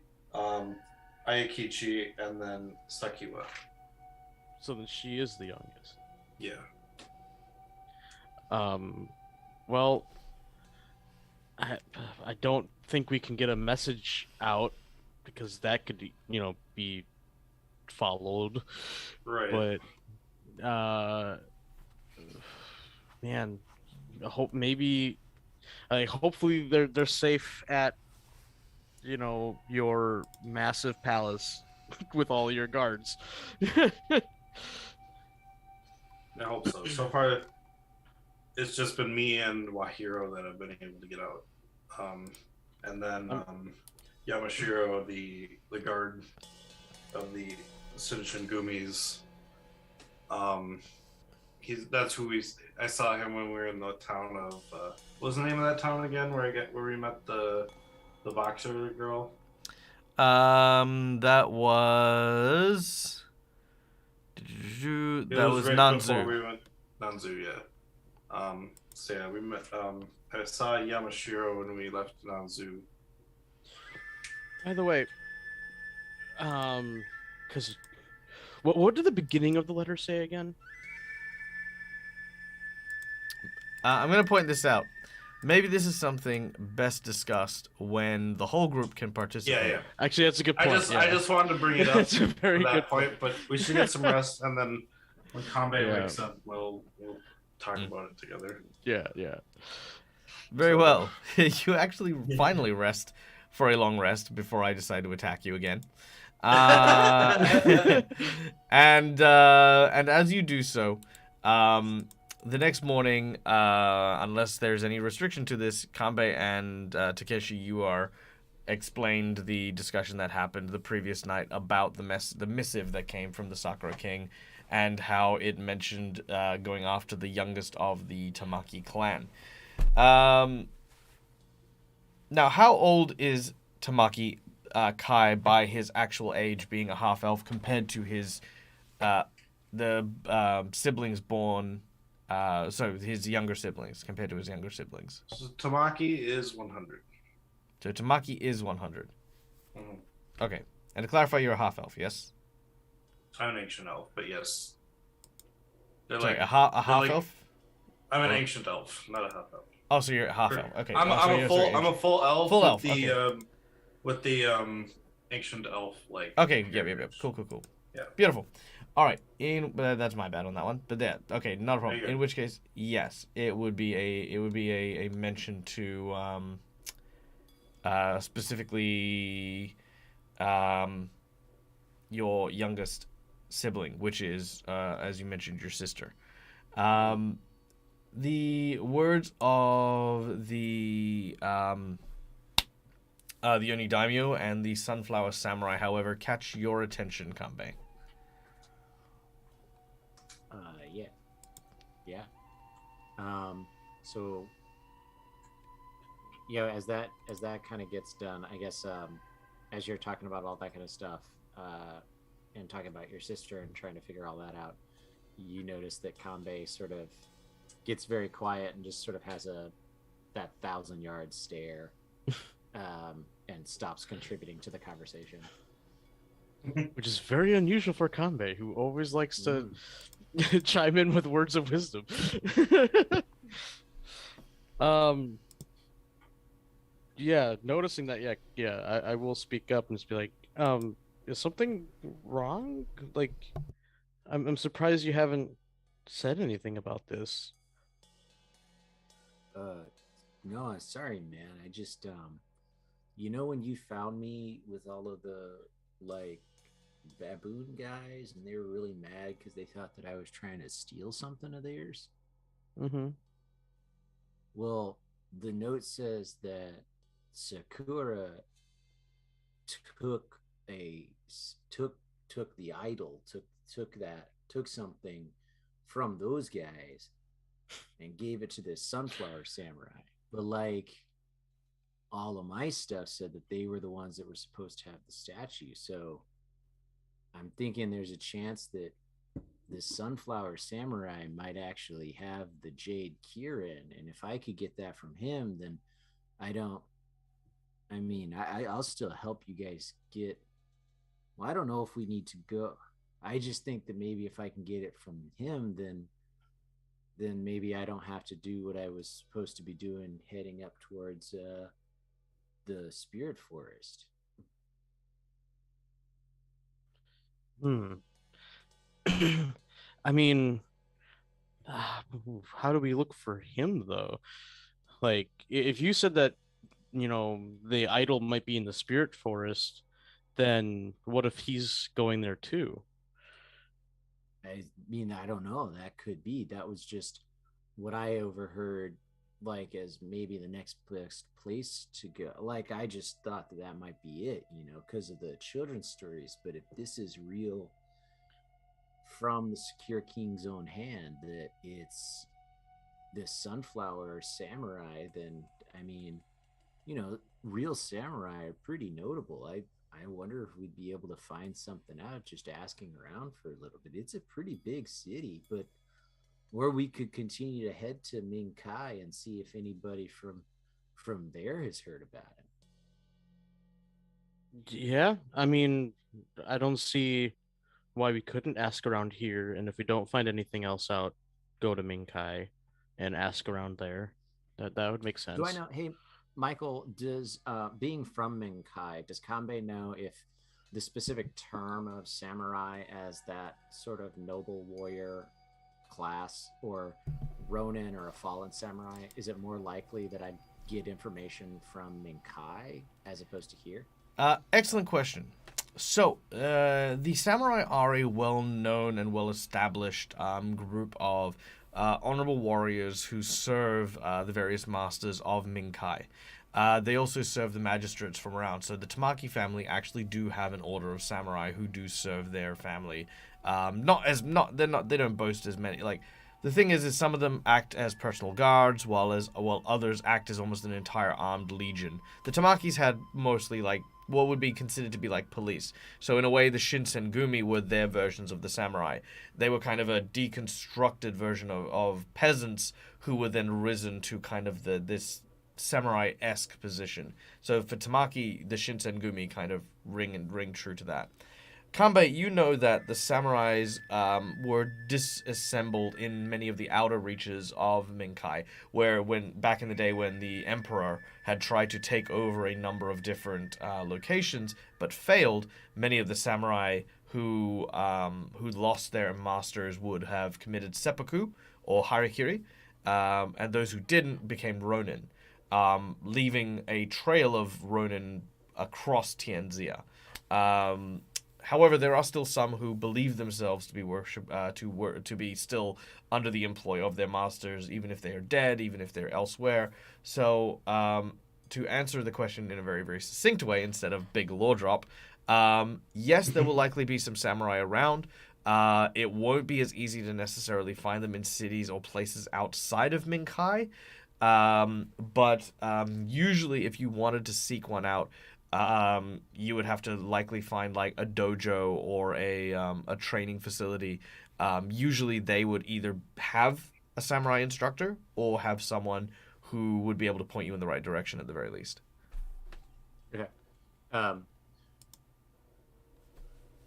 Ayakichi, and then Sakiwa. So then she is the youngest. Yeah. Well, I don't think we can get a message out because that could, be followed. Right. But, man, hopefully they're safe at, your massive palace with all your guards. I hope so. So far, it's just been me and Wahiro that have been able to get out. And then Yamashiro, the guard of the Shinshin Gumis, that's who I saw him when we were in the town of what was the name of that town again where we met the boxer girl? That was It was right Nanzu. before we went Nanzu, yeah. So yeah, we met. I saw Yamashiro when we left Nanzu. By the way, because what did the beginning of the letter say again? I'm gonna point this out. maybe this is something best discussed when the whole group can participate. Yeah. Actually, that's a good point. I just wanted to bring it up That's a at very that good point, but we should get some rest, and then when Kambe Yeah. wakes up, we'll talk about it together. Yeah. Very So- well. You actually finally rest for a long rest before I decide to attack you again. And as you do so, the next morning, unless there's any restriction to this, Kambe and Takeshi, you are explained the discussion that happened the previous night about the missive that came from the Sakura King, and how it mentioned going after the youngest of the Tamaki clan. Now, how old is Tamaki Kai by his actual age, being a half elf, compared to his siblings born? So his younger siblings, compared to his younger siblings. So Tamaki is 100. So Tamaki is 100. Mhm. Okay. And to clarify, you're a half elf, yes? I'm an ancient elf, but yes. They're Sorry, like, a half like- elf? I'm an Oh. ancient elf, not a half elf. Oh, so you're a half elf. Okay. I'm, Oh, so I'm you're- a so you're full I'm a ancient. full elf Full with elf, the okay. with the ancient elf like. Okay, yep. heritage. Cool. Yeah. Beautiful. All right. That's my bad on that one. But yeah, okay, not a There problem. you go. In which case, yes, it would be a mention to specifically your youngest sibling, which is as you mentioned, your sister. The words of the Oni Daimyo and the Sunflower Samurai, however, catch your attention, Kanbei. Yeah. So, as that kind of gets done, I guess as you're talking about all that kind of stuff, and talking about your sister and trying to figure all that out, you notice that Kanbei sort of gets very quiet and just sort of has that 1,000-yard stare, and stops contributing to the conversation. Which is very unusual for Kanbei, who always likes to chime in with words of wisdom. Yeah, noticing that, I will speak up and just be like, is something wrong? Like, I'm surprised you haven't said anything about this. No, I'm sorry, man. I just when you found me with all of the like baboon guys, and they were really mad because they thought that I was trying to steal something of theirs. Mm-hmm. Well, the note says that Sakura took took the idol, took something from those guys and gave it to this sunflower samurai. But like, all of my stuff said that they were the ones that were supposed to have the statue. So I'm thinking there's a chance that the sunflower samurai might actually have the jade Kirin, and if I could get that from him, then I'll still help you guys get. Well, I don't know if we need to go. I just think that maybe if I can get it from him, then maybe I don't have to do what I was supposed to be doing, heading up towards the spirit forest. I mean, how do we look for him though? Like, if you said that, the idol might be in the spirit forest, then what if he's going there too? I mean, I don't know. That could be. That was just what I overheard, like, as maybe the next best place to go. Like, I just thought that might be it, because of the children's stories. But if this is real from the Secure King's own hand, that it's this sunflower samurai, then, I mean, real samurai are pretty notable. I wonder if we'd be able to find something out just asking around for a little bit. It's a pretty big city, but or we could continue to head to Minkai and see if anybody from there has heard about him. Yeah, I mean, I don't see why we couldn't ask around here, and if we don't find anything else out, go to Minkai and ask around there. That would make sense. Do I know? Hey, Michael, does being from Minkai, does Kanbei know if the specific term of samurai as that sort of noble warrior class or Ronin or a fallen samurai, is it more likely that I'd get information from Minkai as opposed to here? Excellent question. So, the samurai are a well-known and well-established group of honorable warriors who serve the various masters of Minkai. They also serve the magistrates from around. So the Tamaki family actually do have an order of samurai who do serve their family. They don't boast as many. Like, the thing is some of them act as personal guards, while others act as almost an entire armed legion. The Tamakis had mostly like what would be considered to be like police. So in a way, the Shinsengumi were their versions of the samurai. They were kind of a deconstructed version of peasants who were then risen to kind of this samurai-esque position. So for Tamaki, the Shinsengumi kind of ring true to that. Kanbei, you know that the samurais were disassembled in many of the outer reaches of Minkai, where back in the day when the emperor had tried to take over a number of different locations but failed, many of the samurai who lost their masters would have committed seppuku or harakiri, and those who didn't became ronin, leaving a trail of ronin across Tianxia. However, there are still some who believe themselves to be to be still under the employ of their masters, even if they are dead, even if they're elsewhere. So, to answer the question in a very, very succinct way, instead of big lore drop, yes, there will likely be some samurai around. It won't be as easy to necessarily find them in cities or places outside of Minkai. But usually, if you wanted to seek one out, you would have to likely find like a dojo or a training facility. Usually they would either have a samurai instructor or have someone who would be able to point you in the right direction at the very least. Okay. And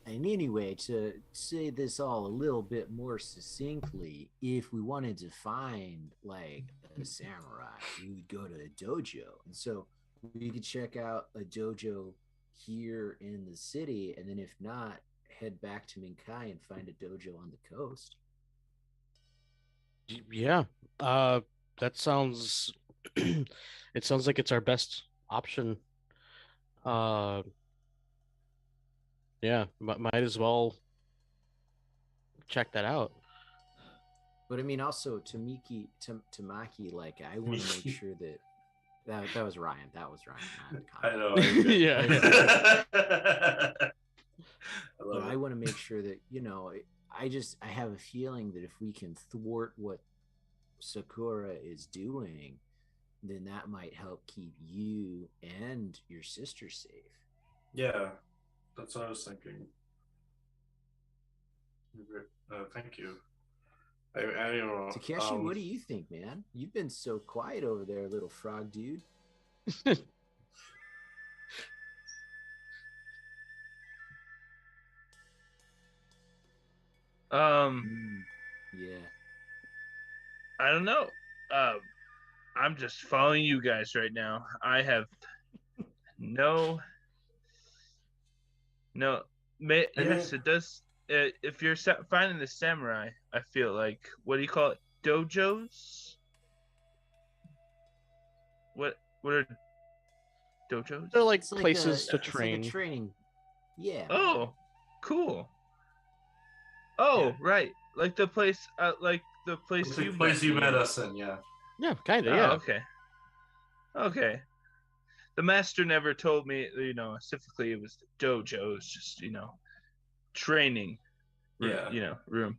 anyway, to say this all a little bit more succinctly, if we wanted to find like a samurai, we would go to a dojo. And so we could check out a dojo here in the city, and then if not, head back to Minkai and find a dojo on the coast. Yeah. That sounds it sounds like it's our best option. Uh yeah, might as well check that out. But I mean, also Tamaki, like I want to make sure that was Ryan. That was Ryan. Not I know. Yeah. I But love I it. want to make sure that I have a feeling that if we can thwart what Sakura is doing, then that might help keep you and your sister safe. Yeah, that's what I was thinking. Thank you. I don't know. Takeshi, what do you think, man? You've been so quiet over there, little frog dude. Yeah. I don't know. I'm just following you guys right now. I have no. Yes, it does. If you're finding the samurai, I feel like, what do you call it? Dojos? What are dojos? They're like It's like places to it's train. like a training. Yeah. Oh, cool. Oh, Yeah. right. Like the place It's the you place you met me in. us in, yeah. Yeah, kind of, Oh, yeah. okay. Okay. The master never told me, specifically it was dojos, just, training, Yeah. Room.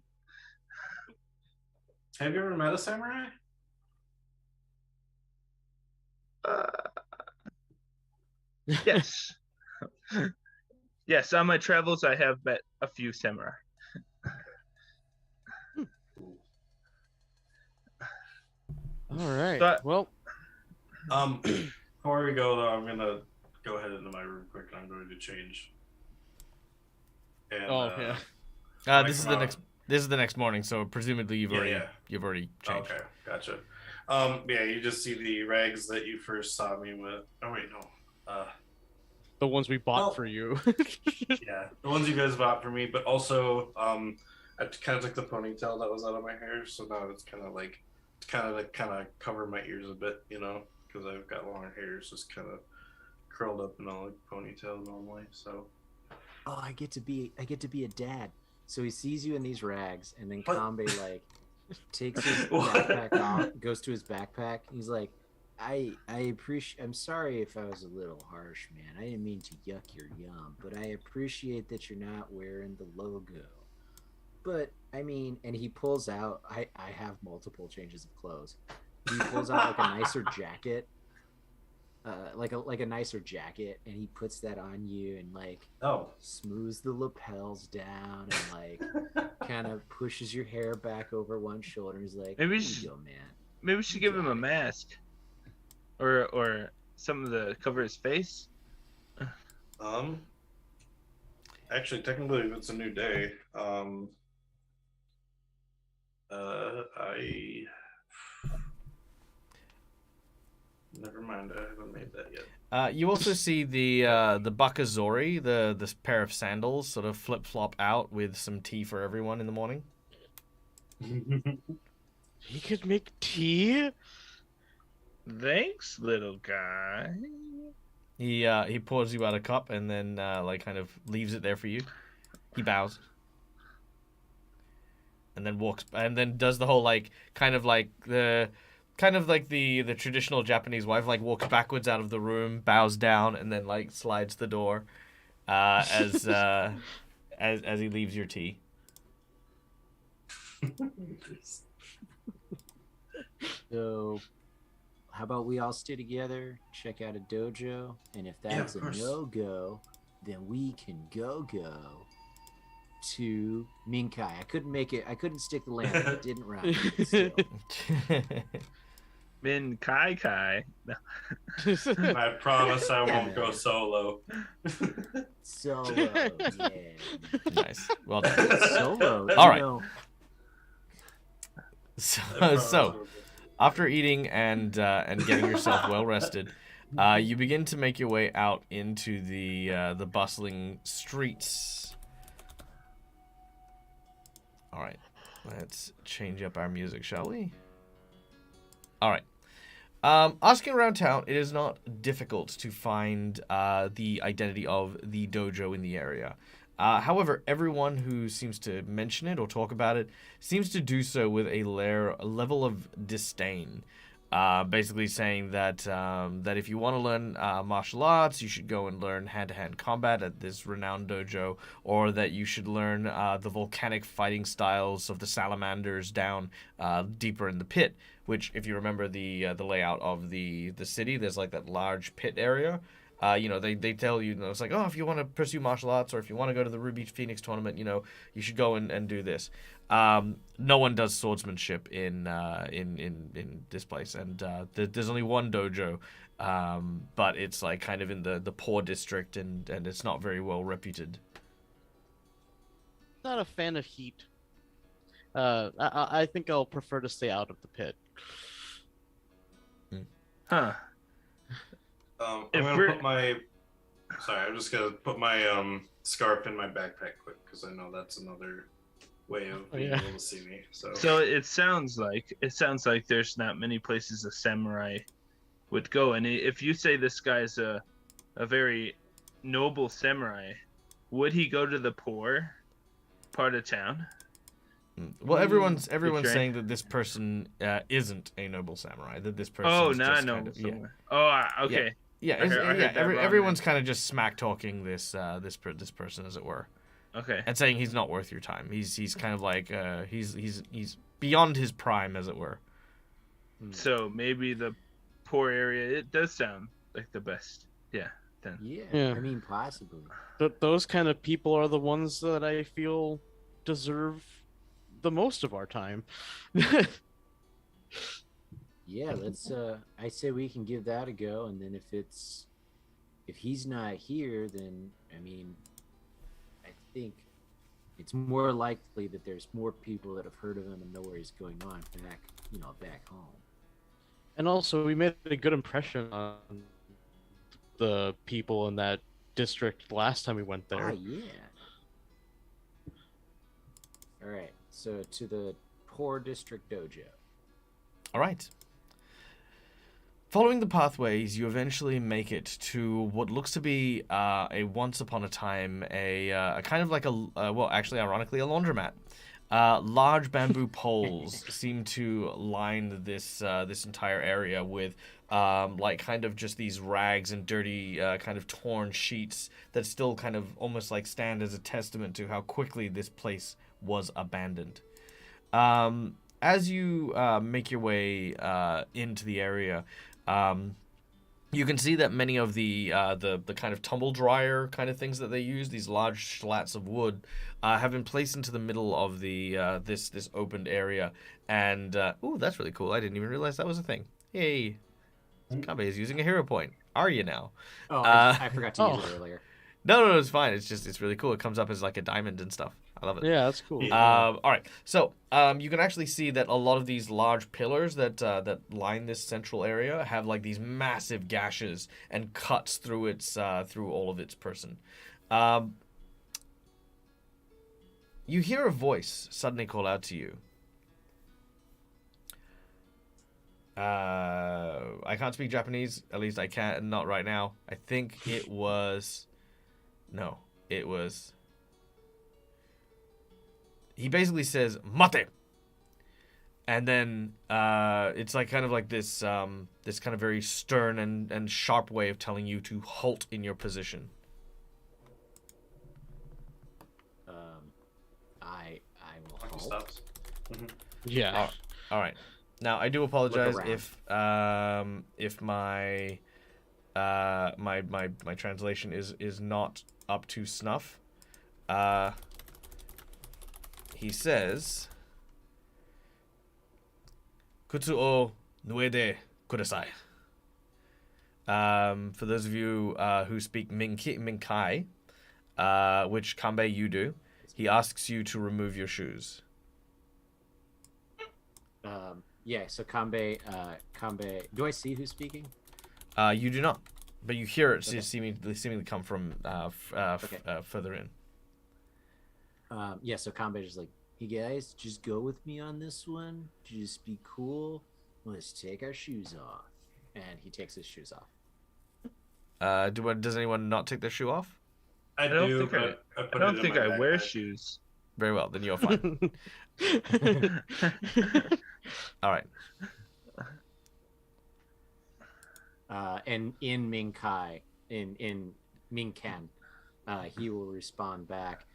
Have you ever met a samurai? Yes. Yes, on my travels, I have met a few samurai. All right. But- Well, Before we go though, I'm gonna go ahead into my room quick and I'm going to change. And, This is the next morning, so presumably you've already changed. Okay, gotcha. Yeah, you just see the rags that you first saw me with. Oh wait, no. The ones we bought Oh. for you. Yeah, the ones you guys bought for me, but also I kind of took the ponytail that was out of my hair, so now it's kind of like kind of cover my ears a bit, you know, because I've got longer hair. It's just kind of curled up in a like ponytail normally. So Oh, I get to be a dad. So he sees you in these rags, and then What? Kambe like takes his What? backpack off, goes to his backpack. He's like, I appreciate. I'm sorry if I was a little harsh, man. I didn't mean to yuck your yum, but I appreciate that you're not wearing the logo. But I mean, and he pulls out. I have multiple changes of clothes. He pulls out like a nicer jacket, like a nicer jacket, and he puts that on you and like Oh, smooths the lapels down and like kind of pushes your hair back over one shoulder. He's like, Maybe "Here she- you go, man." Maybe we should give him a mask, or something to cover his face. actually, technically, if it's a new day, I never mind. I haven't made that yet. You also see the Bakazori, the pair of sandals, sort of flip flop out with some tea for everyone in the morning. He could make tea. Thanks, little guy. He pours you out a cup and then like kind of leaves it there for you. He bows. And then walks and then does the whole like kind of like the traditional Japanese wife, like walks backwards out of the room, bows down, and then like slides the door as he leaves your tea. So, how about we all stay together, check out a dojo, and if that's of a course. no-go, then we can go to Minkai. I couldn't make it. I couldn't stick the landing. It didn't rhyme. but still. Min Kai. No. I promise I Yeah, won't go man. solo. Solo, yeah. Nice, well done. Solo. All you right. know, So after eating and getting yourself well rested, you begin to make your way out into the bustling streets. All right, let's change up our music, shall we? All right. Asking around town, it is not difficult to find the identity of the dojo in the area. However, everyone who seems to mention it or talk about it seems to do so with a level of disdain. Basically saying that that if you want to learn martial arts, you should go and learn hand-to-hand combat at this renowned dojo, or that you should learn the volcanic fighting styles of the salamanders down deeper in the pit. Which, if you remember the layout of the city, there's like that large pit area. They tell you, it's like, oh, if you want to pursue martial arts or if you want to go to the Ruby Phoenix tournament, you should go and do this. No one does swordsmanship in this place, and there's only one dojo, but it's like kind of in the poor district, and it's not very well reputed. Not a fan of heat. I think I'll prefer to stay out of the pit. Huh. I'm If gonna we're- put my. Sorry, I'm just gonna put my scarf in my backpack quick because I know that's another way of being yeah. able to see me. So. So it sounds like there's not many places a samurai would go, and if you say this guy's a very noble samurai, would he go to the poor part of town? Well, everyone's right. saying that this person isn't a noble samurai. That this person. Oh, is not just noble kind of, yeah. samurai. Oh, okay. Yeah, I heard that wrong everyone's then. kind of just smack talking this person, as it were, Okay. and saying he's not worth your time. He's kind of like he's beyond his prime, as it were. So maybe the poor area. It does sound like the best. Yeah. Then. Yeah. I mean, possibly. Those kind of people are the ones that I feel deserve the most of our time. Yeah, let's. I say we can give that a go, and then if he's not here, then I mean, I think it's more likely that there's more people that have heard of him and know where he's going on back home. And also, we made a good impression on the people in that district last time we went Ah, there. yeah. All right. So to the Poor District Dojo. All right. Following the pathways, you eventually make it to what looks to be a once upon a time a kind of like well, actually, ironically, a laundromat. Large bamboo poles seem to line this this entire area with like kind of just these rags and dirty kind of torn sheets that still kind of almost like stand as a testament to how quickly this place was abandoned. As you make your way into the area, you can see that many of the kind of tumble dryer kind of things that they use, these large slats of wood, have been placed into the middle of the this opened area. And ooh, that's really cool. I didn't even realize that was a thing. Hey, Kabe is using a hero point. Are you now? Oh, I forgot to use it earlier. No, it's fine. It's really cool. It comes up as like a diamond and stuff. I love it. Yeah, that's cool. All right, so you can actually see that a lot of these large pillars that that line this central area have like these massive gashes and cuts through its through all of its person. You hear a voice suddenly call out to you. I can't speak Japanese. At least I can't. Not right now. I think it was. No, it was. He basically says "mate," and then it's like kind of like this this kind of very stern and sharp way of telling you to halt in your position. I will He halt. stops. Yeah. All right. Now I do apologize around. if my my translation is not up to snuff. He says, "Kutsu o nuede kudasai." For those of you who speak Minkai, which Kanbei you do, he asks you to remove your shoes. Yeah. So Kanbei. Do I see who's speaking? You do not, but you hear it Okay. seemingly come from further in. Yeah. So Kanbei just like, hey guys, just go with me on this one. Just be cool. Let's take our shoes off. And he takes his shoes off. Does anyone not take their shoe off? I don't do, think but I I put don't it in think my I wear backpack. shoes. Very well, then you're fine. All right. And in Minkai, in Minkan, he will respond back.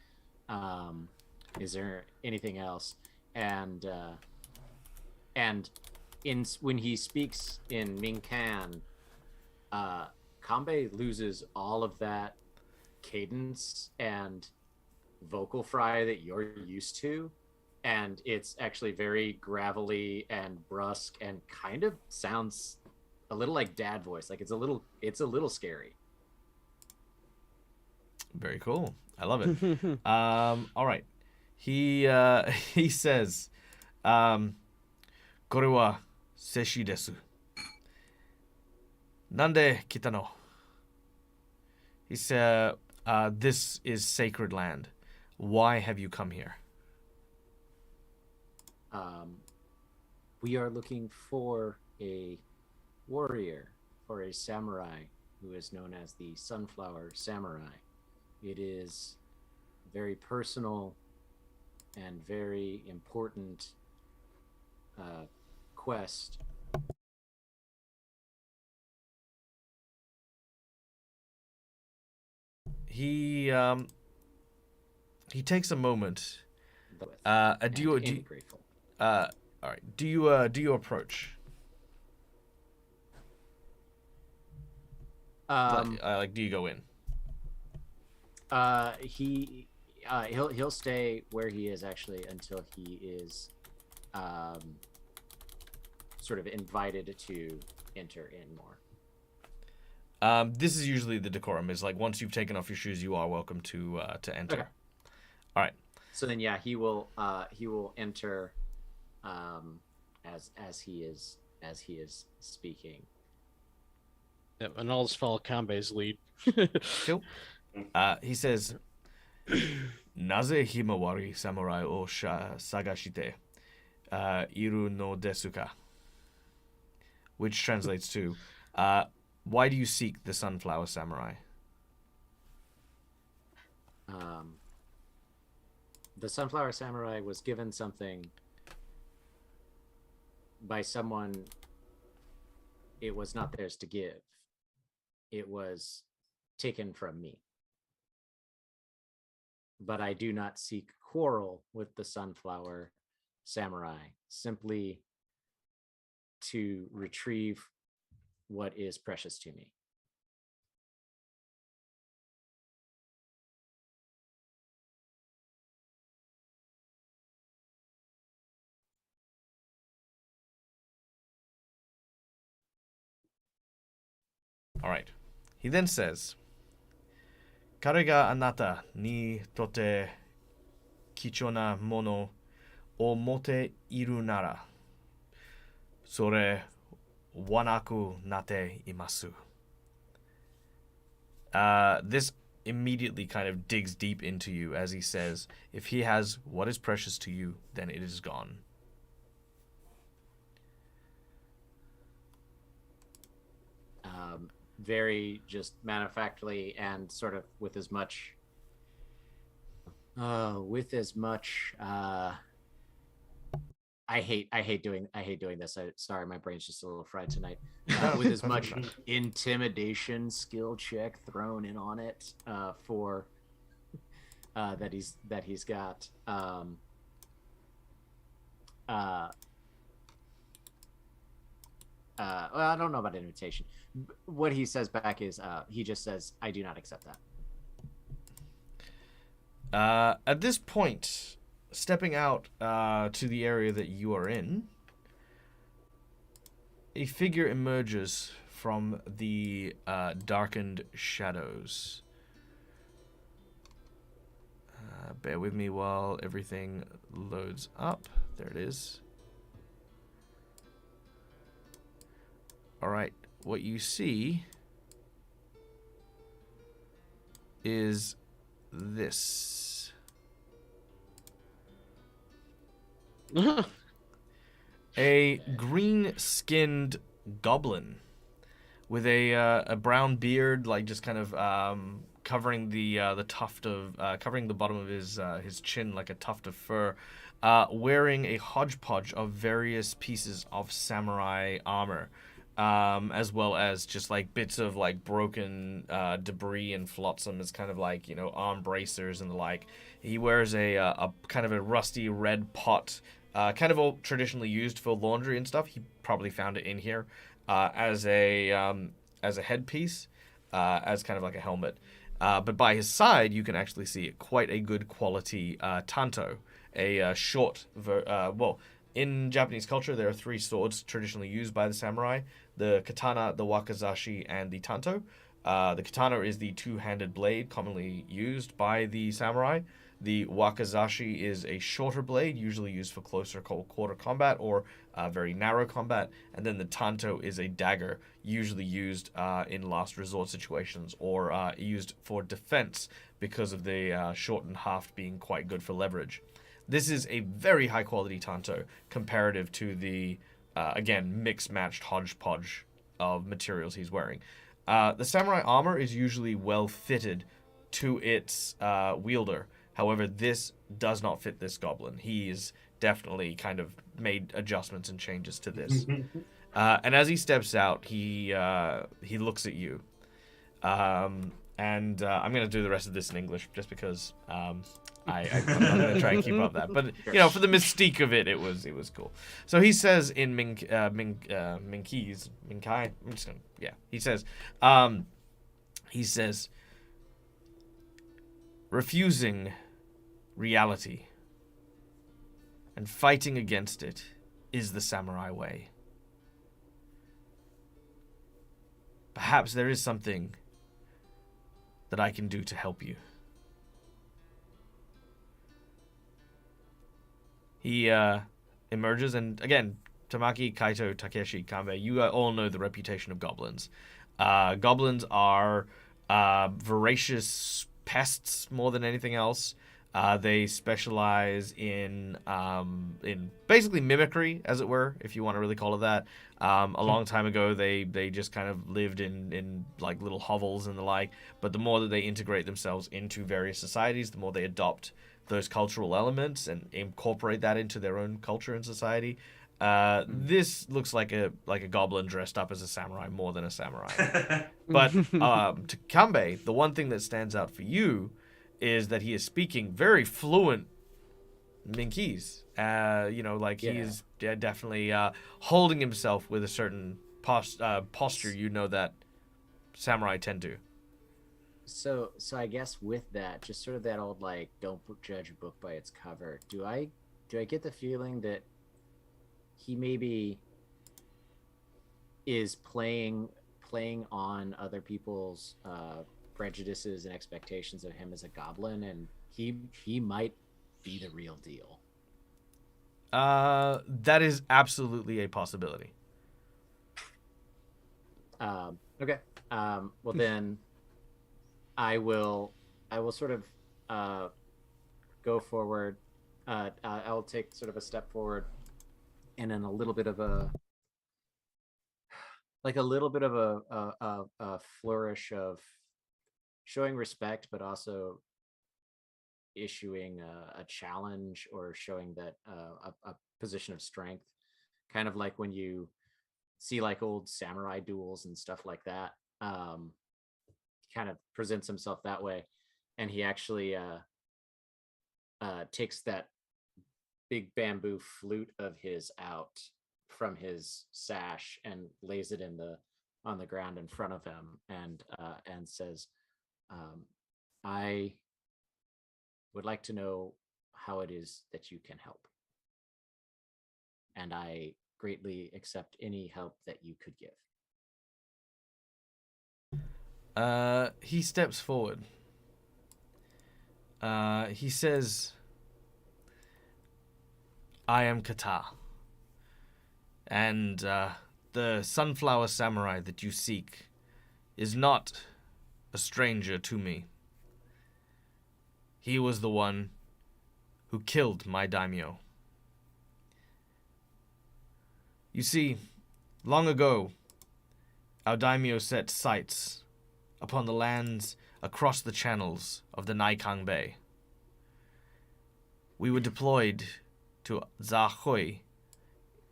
Is there anything else? And when he speaks in Minkan, Kanbei loses all of that cadence and vocal fry that you're used to, and it's actually very gravelly and brusque and kind of sounds a little like dad voice. Like it's a little scary. Very cool. I love it. All right. He he says, "Kore wa seshi desu. Nande kita no?" He said, "This is sacred land. Why have you come here?" We are looking for a warrior, for a samurai who is known as the Sunflower Samurai. It is very personal and very important quest. He takes a moment. With, Do you and grateful. all right? Do you approach? Like, do you go in? He'll stay where he is actually until he is sort of invited to enter in more. This is usually the decorum. Is like once you've taken off your shoes, you are welcome to enter. Okay. All right. So then, yeah, he will enter as he is as he is speaking. Yep, and I'll just follow Kambe's lead. Cool. He says, Naze himawari samurai o sagashite iru no desu ka? Which translates to, why do you seek the Sunflower Samurai? The Sunflower Samurai was given something by someone it was not theirs to give. It was taken from me. But I do not seek quarrel with the Sunflower Samurai, simply to retrieve what is precious to me. All right. He then says, Kare ga anata ni tote kichona mono o mote iru nara, sore wanaku nate imasu. This immediately kind of digs deep into you as he says, if he has what is precious to you, then it is gone. Very just matter-of-factly and sort of with as much I hate doing this. Sorry, my brain's just a little fried tonight. With as much intimidation skill check thrown in on it for that he's got. Well, I don't know about invitation. What he says back is he just says, "I do not accept that." At this point, stepping out to the area that you are in, a figure emerges from the darkened shadows. Bear with me while everything loads up. There it is. All right, what you see is this. A green-skinned goblin with a brown beard, like just kind of covering the tuft of covering the bottom of his chin like a tuft of fur, wearing a hodgepodge of various pieces of samurai armor. As well as just like bits of like broken debris and flotsam as kind of like, you know, arm bracers and the like. He wears a kind of a rusty red pot, kind of all traditionally used for laundry and stuff. He probably found it in here as a headpiece, as kind of like a helmet. But by his side, you can actually see quite a good quality tanto, a short, in Japanese culture, there are 3 swords traditionally used by the samurai: the katana, the wakizashi, and the tanto. The katana is the 2-handed blade commonly used by the samurai. The wakizashi is a shorter blade, usually used for closer quarter combat or very narrow combat. And then the tanto is a dagger, usually used in last resort situations or used for defense because of the shortened haft being quite good for leverage. This is a very high quality tanto comparative to the, again, mixed-matched hodgepodge of materials he's wearing. The samurai armor is usually well fitted to its wielder. However, this does not fit this goblin. He's definitely kind of made adjustments and changes to this. And as he steps out, he looks at you. And I'm going to do the rest of this in English just because I'm not going to try and keep up that. But, you know, for the mystique of it, it was cool. So he says in Minkai, I'm just going to, yeah. He says, refusing reality and fighting against it is the samurai way. Perhaps there is something that I can do to help you. He emerges and, again, Tamaki, Kaito, Takeshi, Kanbei, you all know the reputation of goblins. Goblins are voracious pests more than anything else. They specialize in basically mimicry, as it were, if you want to really call it that. A long time ago, they just kind of lived in like little hovels and the like. But the more that they integrate themselves into various societies, the more they adopt those cultural elements and incorporate that into their own culture and society. This looks like a goblin dressed up as a samurai more than a samurai. But to Kanbei, the one thing that stands out for you is that he is speaking very fluent Minkese. He is definitely holding himself with a certain posture. You know that samurai tend to. So I guess with that, just sort of that old like, don't judge a book by its cover. Do I get the feeling that he maybe is playing on other people's prejudices and expectations of him as a goblin, and he might be the real deal? That is absolutely a possibility. Okay. Well then, I will sort of go forward. I'll take sort of a step forward, and then a little bit of a flourish of showing respect, but also issuing a challenge or showing that a position of strength, kind of like when you see like old samurai duels and stuff like that. Kind of presents himself that way, and he actually takes that big bamboo flute of his out from his sash and lays it on the ground in front of him, and says, I would like to know how it is that you can help, and I greatly accept any help that you could give. He steps forward. He says, I am Kata, and the sunflower samurai that you seek is not a stranger to me. He was the one who killed my daimyo. You see, long ago, our daimyo set sights upon the lands across the channels of the Naikang Bay. We were deployed to Zahui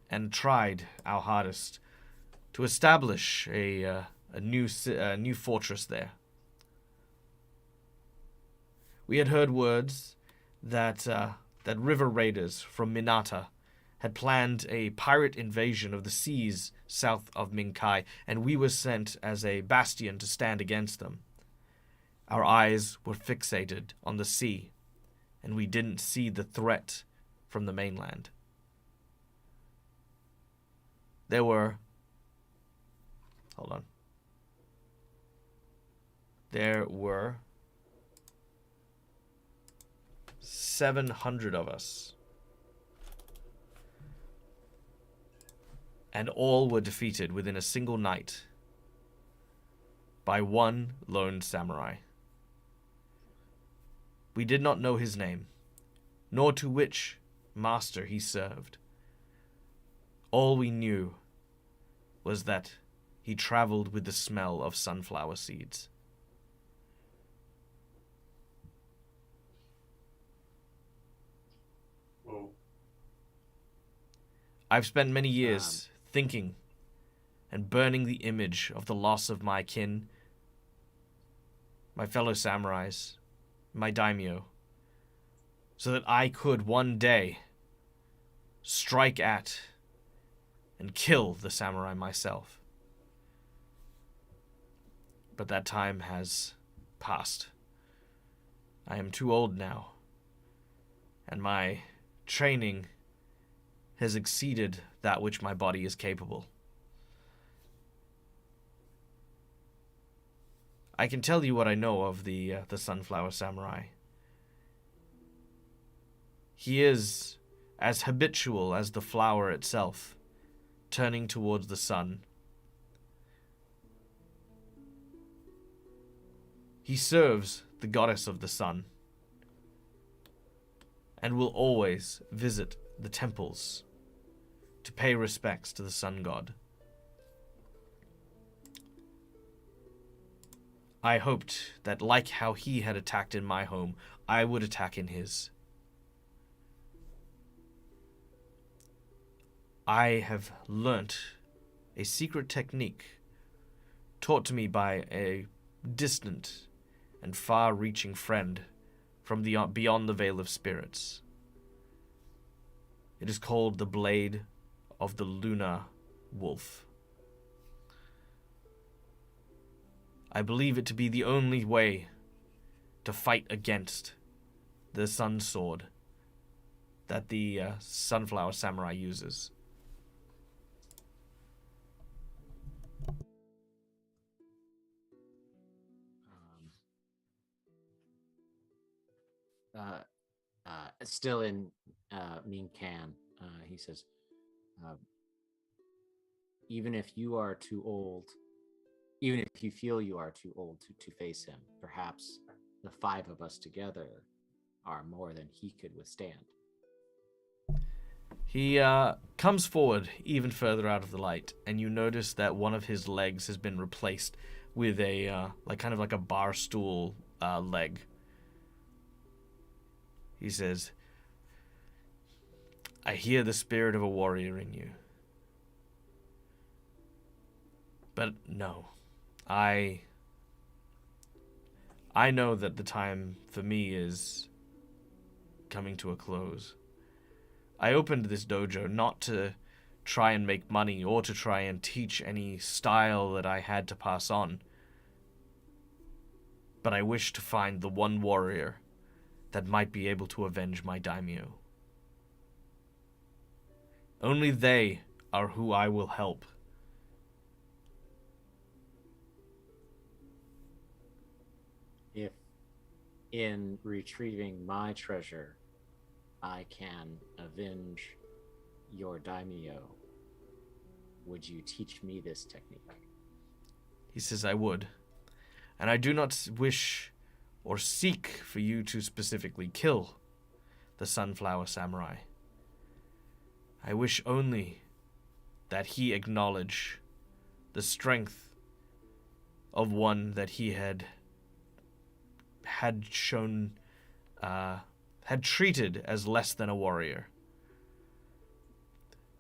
and tried our hardest to establish a new fortress there. We had heard words that river raiders from Minata had planned a pirate invasion of the seas south of Minkai, and we were sent as a bastion to stand against them. Our eyes were fixated on the sea, and we didn't see the threat from the mainland. There were 700 of us, and all were defeated within a single night by one lone samurai. We did not know his name, nor to which master he served. All we knew was that he traveled with the smell of sunflower seeds. Whoa. I've spent many years thinking and burning the image of the loss of my kin, my fellow samurais, my daimyo, so that I could one day strike at and kill the samurai myself. But that time has passed. I am too old now, and my training has exceeded that which my body is capable. I can tell you what I know of the Sunflower Samurai. He is as habitual as the flower itself, turning towards the sun. He serves the goddess of the sun and will always visit the temples to pay respects to the sun god. I hoped that, like how he had attacked in my home, I would attack in his. I have learnt a secret technique taught to me by a distant and far-reaching friend from the beyond the Veil of Spirits. It is called the Blade of the Lunar Wolf. I believe it to be the only way to fight against the Sun Sword that the Sunflower Samurai uses. Still in Ming Can, he says, even if you are too old, even if you feel you are too old to face him, perhaps the 5 of us together are more than he could withstand. He comes forward even further out of the light, and you notice that one of his legs has been replaced with a kind of like a bar stool leg. He says, I hear the spirit of a warrior in you. But no, I know that the time for me is coming to a close. I opened this dojo not to try and make money or to try and teach any style that I had to pass on, but I wish to find the one warrior that might be able to avenge my daimyo. Only they are who I will help. If in retrieving my treasure, I can avenge your daimyo, would you teach me this technique? He says, I would. And I do not wish or seek for you to specifically kill the Sunflower Samurai. I wish only that he acknowledge the strength of one that he had shown, had treated as less than a warrior.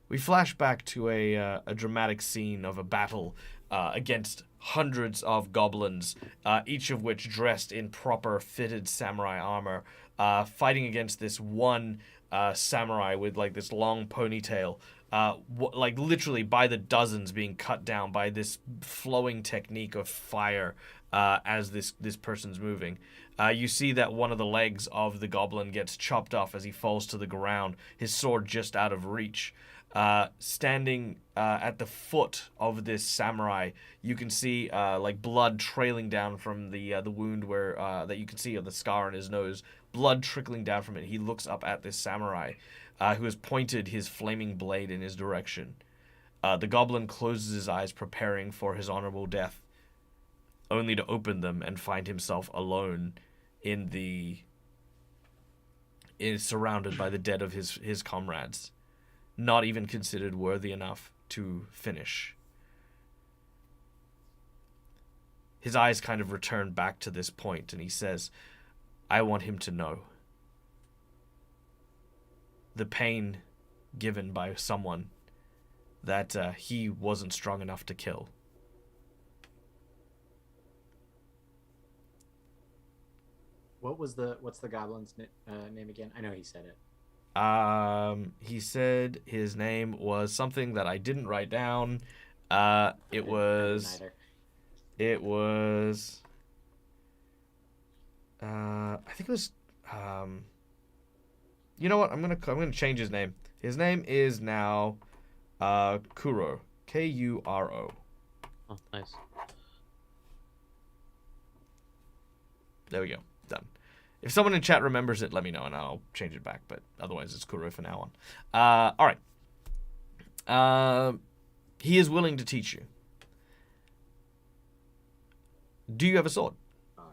We flash back to a dramatic scene of a battle against hundreds of goblins, each of which dressed in proper fitted samurai armor, fighting against this one samurai with like this long ponytail, like literally by the dozens being cut down by this flowing technique of fire as this person's moving. You see that one of the legs of the goblin gets chopped off as he falls to the ground, his sword just out of reach. Standing at the foot of this samurai, you can see like blood trailing down from the wound where that you can see of the scar on his nose, blood trickling down from it. He looks up at this samurai who has pointed his flaming blade in his direction. The goblin closes his eyes, preparing for his honorable death, only to open them and find himself alone surrounded by the dead of his comrades, not even considered worthy enough to finish. His eyes kind of return back to this point, and he says, I want him to know the pain given by someone that he wasn't strong enough to kill. What's the goblin's name again? I know he said it. He said his name was something that I didn't write down. It was. I think it was. You know what? I'm gonna change his name. His name is now, Kuro. Kuro. Oh, nice. There we go. Done. If someone in chat remembers it, let me know and I'll change it back. But otherwise, it's Kuro for now on. All right. He is willing to teach you. Do you have a sword? All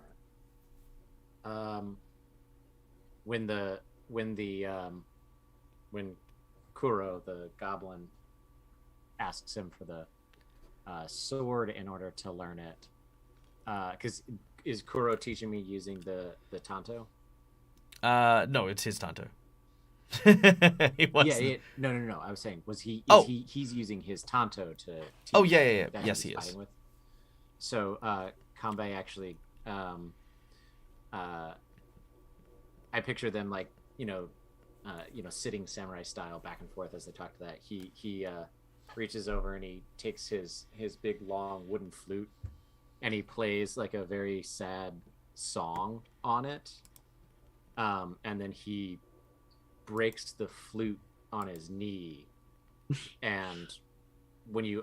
right. When Kuro the goblin asks him for the sword in order to learn it, because is Kuro teaching me using the Tanto? No, it's his Tanto. No. I was saying, he's using his Tanto to teach yeah. that Yes, he's he is. fighting with? So Kanbei actually, I picture them like sitting samurai style back and forth as they talk to that. He reaches over and he takes his big long wooden flute and he plays like a very sad song on it, and then he breaks the flute on his knee, and when he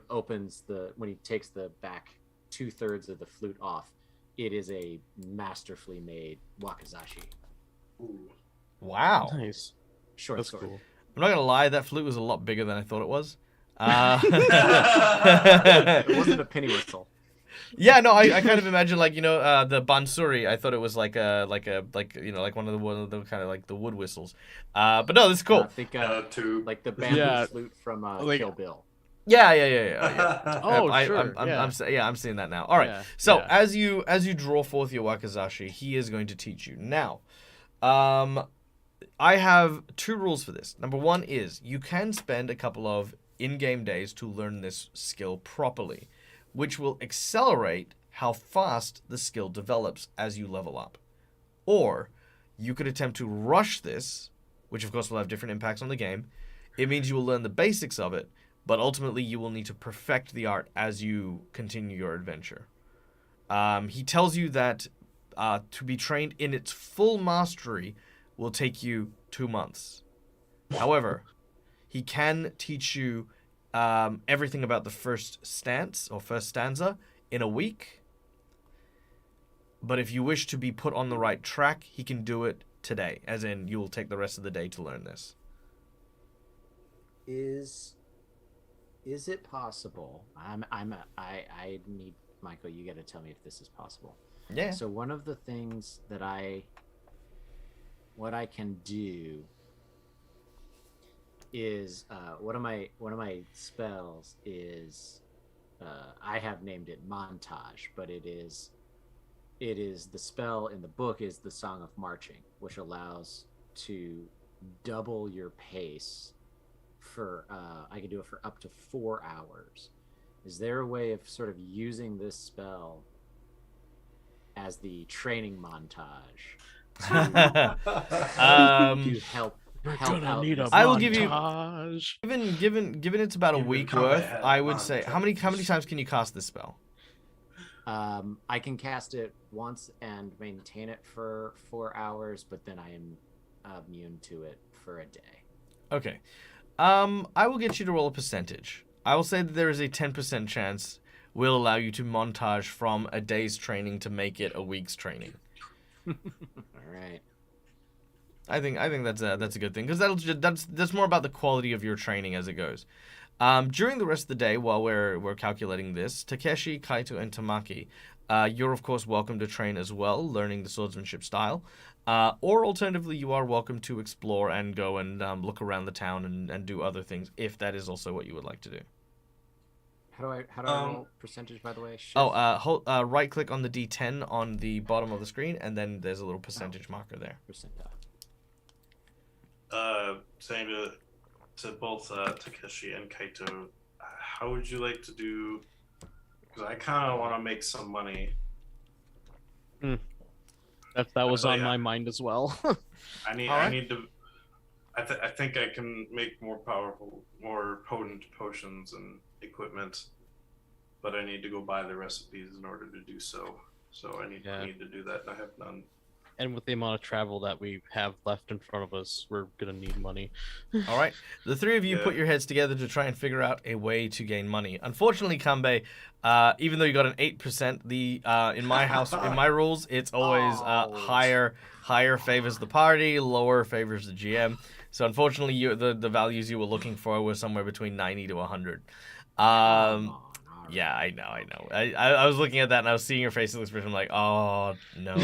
takes the back 2/3 of the flute off, it is a masterfully made wakizashi. Ooh. Wow. Nice. Short That's sword. cool. I'm not gonna lie, that flute was a lot bigger than I thought it was. It wasn't a penny whistle. Yeah, no, I kind of imagine like the bansuri. I thought it was like one of the kind of like the wood whistles. But no, this is cool. I think Two. like the bamboo Yeah. flute from Like- Kill Bill. Yeah. Oh, I, sure. I'm seeing that now. All right. Yeah, So yeah. as you draw forth your wakizashi, he is going to teach you now. I have 2 rules for this. Number 1 is you can spend a couple of in-game days to learn this skill properly, which will accelerate how fast the skill develops as you level up. Or you could attempt to rush this, which of course will have different impacts on the game. It means you will learn the basics of it, but ultimately you will need to perfect the art as you continue your adventure. He tells you that to be trained in its full mastery will take you 2 months. However, he can teach you everything about the first stance or first stanza in a week. But if you wish to be put on the right track, he can do it today, as in you will take the rest of the day to learn this. Is it possible? I need Michael. You got to tell me if this is possible. Yeah. So one of the things that what I can do is one of my spells is I have named it montage, but it is the spell in the book is the Song of Marching, which allows to double your pace for I can do it for up to 4 hours. Is there a way of sort of using this spell as the training montage to help Gonna out need a this I will give you- montage. Given it's about a You week become worth, ahead I would on say the how many challenges. times can you cast this spell? I can cast it once and maintain it for 4 hours, but then I am immune to it for a day. Okay. I will get you to roll a percentage. I will say that there is a 10% chance we'll allow you to montage from a day's training to make it a week's training. All right. I think that's a good thing because that's more about the quality of your training as it goes. During the rest of the day, while we're calculating this, Takeshi, Kaito, and Tamaki, you're of course welcome to train as well, learning the swordsmanship style. Or alternatively, you are welcome to explore and go and look around the town and do other things if that is also what you would like to do. How do I roll percentage, by the way? Shift? Right click on the D10 on the bottom of the screen, and then there's a little percentage marker there. Percentile. Saying to both Takeshi and Kaito, how would you like to do? Because I kind of want to make some money. That was on Yeah. my mind as well. I need to. I think I can make more powerful, more potent potions and equipment, but I need to go buy the recipes in order to do so. So I need to do that, and I have none. And with the amount of travel that we have left in front of us, we're gonna need money. All right. The three of you Yeah. put your heads together to try and figure out a way to gain money. Unfortunately, Kanbei, even though you got an 8%, in my house, in my rules, it's always higher favors the party, lower favors the GM. So unfortunately, the values you were looking for were somewhere between 90 to 100. Um, Come on, all yeah, right. I know. I was looking at that and I was seeing your facial expression. I'm like, oh no,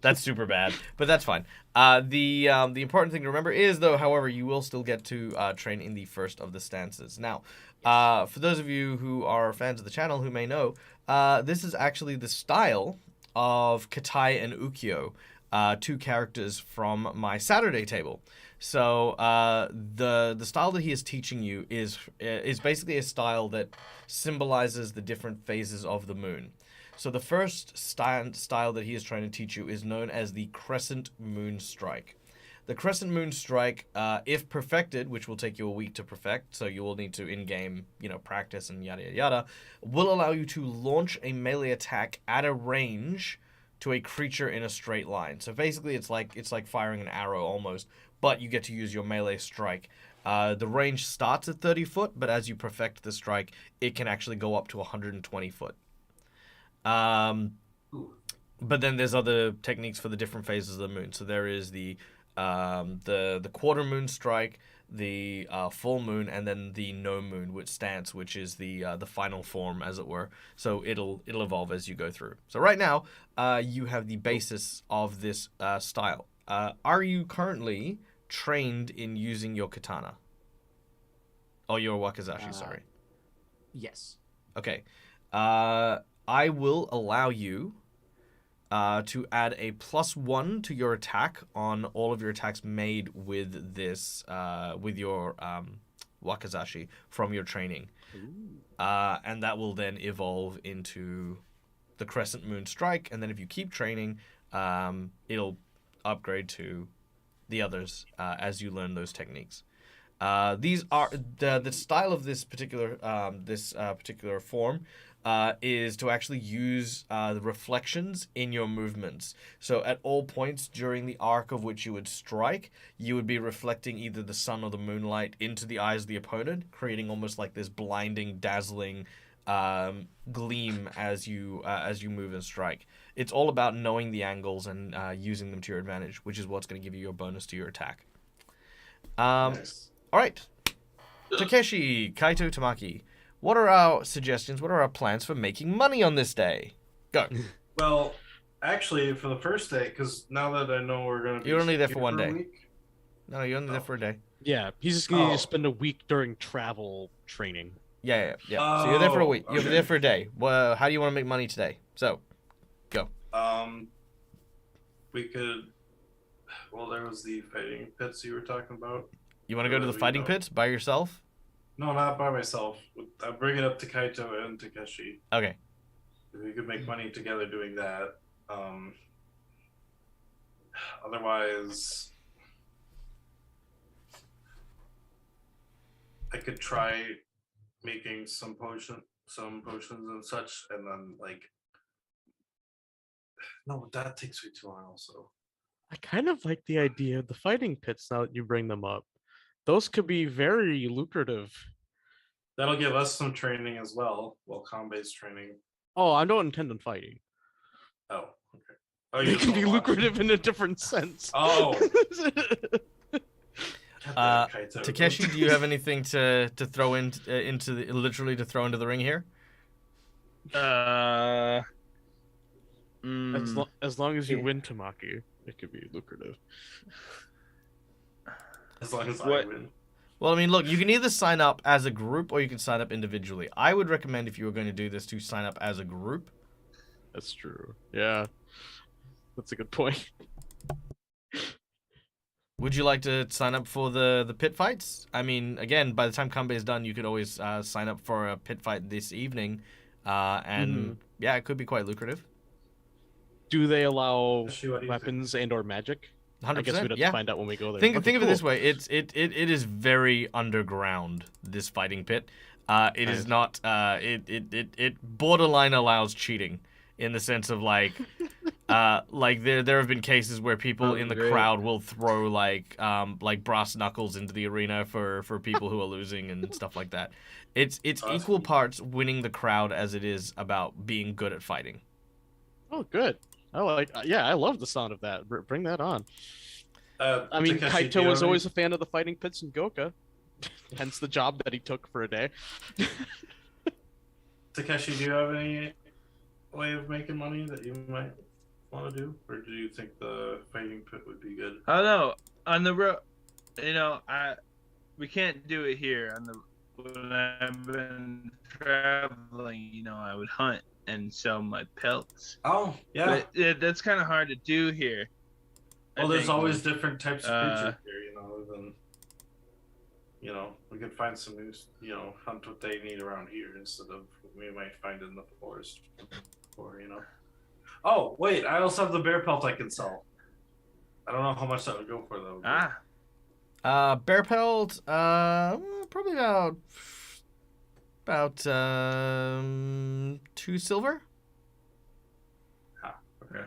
that's super bad. But that's fine. The important thing to remember is though, however, you will still get to train in the first of the stances. Now, for those of you who are fans of the channel who may know, this is actually the style of Katai and Ukyo, two characters from my Saturday table. So the style that he is teaching you is basically a style that symbolizes the different phases of the moon. So the first style that he is trying to teach you is known as the Crescent Moon Strike. The Crescent Moon Strike, if perfected, which will take you a week to perfect, so you will need to in-game, practice and yada yada yada, will allow you to launch a melee attack at a range to a creature in a straight line. So basically, it's like firing an arrow almost, but you get to use your melee strike. The range starts at 30 foot, but as you perfect the strike, it can actually go up to 120 foot. But then there's other techniques for the different phases of the moon. So there is the quarter moon strike, the full moon, and then the no moon stance, which is the final form, as it were. So it'll evolve as you go through. So right now, you have the basis of this style. Are you currently trained in using your katana? Oh, your wakizashi, sorry. Yes. Okay. I will allow you to add a +1 to your attack on all of your attacks made with this, with your wakizashi from your training. And that will then evolve into the Crescent Moon Strike, and then if you keep training, it'll upgrade to the others as you learn those techniques. These are the style of this particular form is to actually use the reflections in your movements. So at all points during the arc of which you would strike, you would be reflecting either the sun or the moonlight into the eyes of the opponent, creating almost like this blinding, dazzling gleam as you move and strike. It's all about knowing the angles and using them to your advantage, which is what's going to give you your bonus to your attack. Nice. All right, Takeshi, Kaito, Tamaki. What are our suggestions? What are our plans for making money on this day? Go. Well, actually, for the first day, because now that I know we're going to be... You're only there for here one a day. week, No, you're only there for a day. Yeah, he's just gonna need Oh. to spend a week during travel training. Yeah. So you're there for a week. You're okay. there for a day. Well, how do you want to make money today? So, go. we could... Well, there was the fighting pits you were talking about. You want to go to the fighting pits by yourself? No, not by myself. I'll bring it up to Kaito and Takeshi. Okay. We could make money together doing that. Otherwise, I could try making some potions and such, and then no, that takes way too long. Also, I kind of like the idea of the fighting pits now that you bring them up. Those could be very lucrative. that'll give us some training as well. Well, combat training. Oh, I don't intend on fighting. Oh, okay. Oh, They you can be don't watch. lucrative in a different sense. Oh. Takeshi, do you have anything to throw literally to throw into the ring here? As long as you Yeah. win Tamaki, it could be lucrative. As long as I What- win. Well, I mean, look, you can either sign up as a group or you can sign up individually. I would recommend if you were going to do this to sign up as a group. That's true. Yeah, that's a good point. Would you like to sign up for the pit fights? I mean, again, by the time Kambe is done, you could always sign up for a pit fight this evening. And yeah, it could be quite lucrative. Do they allow Actually, what do you think? weapons and or magic? 100%. I guess we'd have yeah. to find out when we go there. Think Okay, of it this cool. way. It is very underground, this fighting pit. It is not it borderline allows cheating in the sense of like there have been cases where people in the great. crowd will throw like brass knuckles into the arena for people who are losing and stuff like that. It's Awesome. equal parts winning the crowd as it is about being good at fighting. Oh, good. I love the sound of that. Bring that on. I mean, Takeshi, do Kaito you was have always a fan of the fighting pits in Goka, hence the job that he took for a day. Takeshi, do you have any way of making money that you might want to do, or do you think the fighting pit would be good? I don't know. On the road, we can't do it here. When I've been traveling, I would hunt and sell my pelts. Oh, yeah. But that's kind of hard to do here. Well, I there's think. always different types of creatures here, than, we could find some new, hunt what they need around here instead of what we might find in the forest. Or, Oh, wait, I also have the bear pelt I can sell. I don't know how much that would go for, though. Bear pelt, probably about 2 silver. Okay.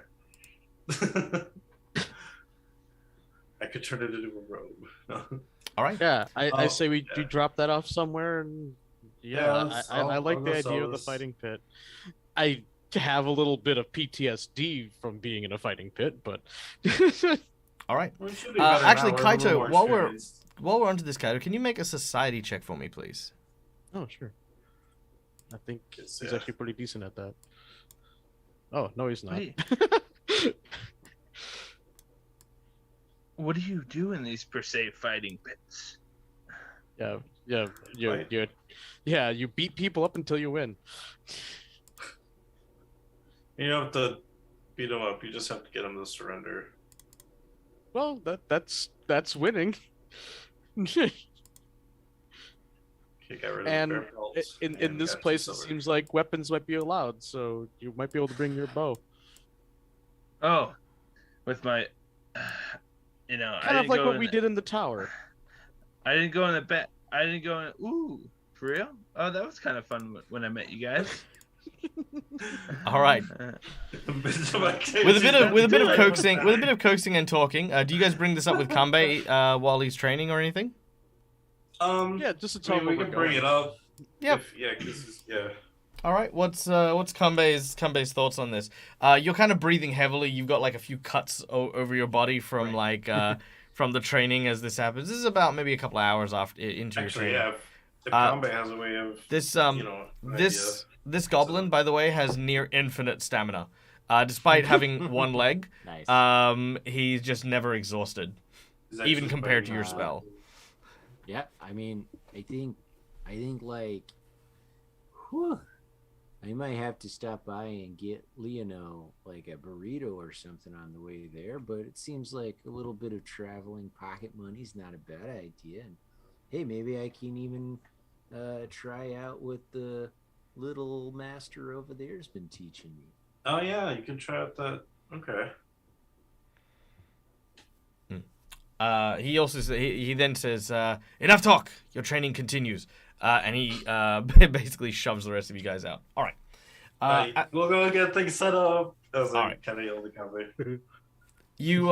I could turn it into a robe. All right. Yeah, I say we drop that off somewhere, and I like the idea of the fighting pit. I have a little bit of PTSD from being in a fighting pit, but all right. Actually, Kaito, while we're onto this, Kaito, can you make a society check for me, please? Oh, sure. I think he's actually pretty decent at that. Oh, no, he's not. What do you do in these per se fighting pits? You beat people up until you win. You don't have to beat them up. You just have to get them to surrender. Well, that's winning. And in this place, it seems like weapons might be allowed, so you might be able to bring your bow. Oh, with my, kind of like what we did in the tower. I didn't go in the back. I didn't go in. Ooh, for real? Oh, that was kind of fun when I met you guys. All right. With a bit of coaxing and talking. Do you guys bring this up with Kanbei while he's training or anything? Yeah, just to tell we can bring it up. Yep. Yeah. All right. What's Kanbei's thoughts on this? You're kind of breathing heavily. You've got like a few cuts over your body from from the training as this happens. This is about maybe a couple of hours into your training. Yeah. If Kanbei has a way of this goblin, by the way, has near infinite stamina. Despite having one leg, Nice. he's just never exhausted, even compared to your spell. Yeah, I mean, I think like, whew, I might have to stop by and get Leono like a burrito or something on the way there. But it seems like a little bit of traveling pocket money's not a bad idea. And hey, maybe I can even try out what the little master over there's been teaching me. Oh yeah, you can try out that. Okay. He also he then says, "Enough talk. Your training continues," and he basically shoves the rest of you guys out. All right. We'll go get things set up. That was all right. Kind of yelled at Kanbei. You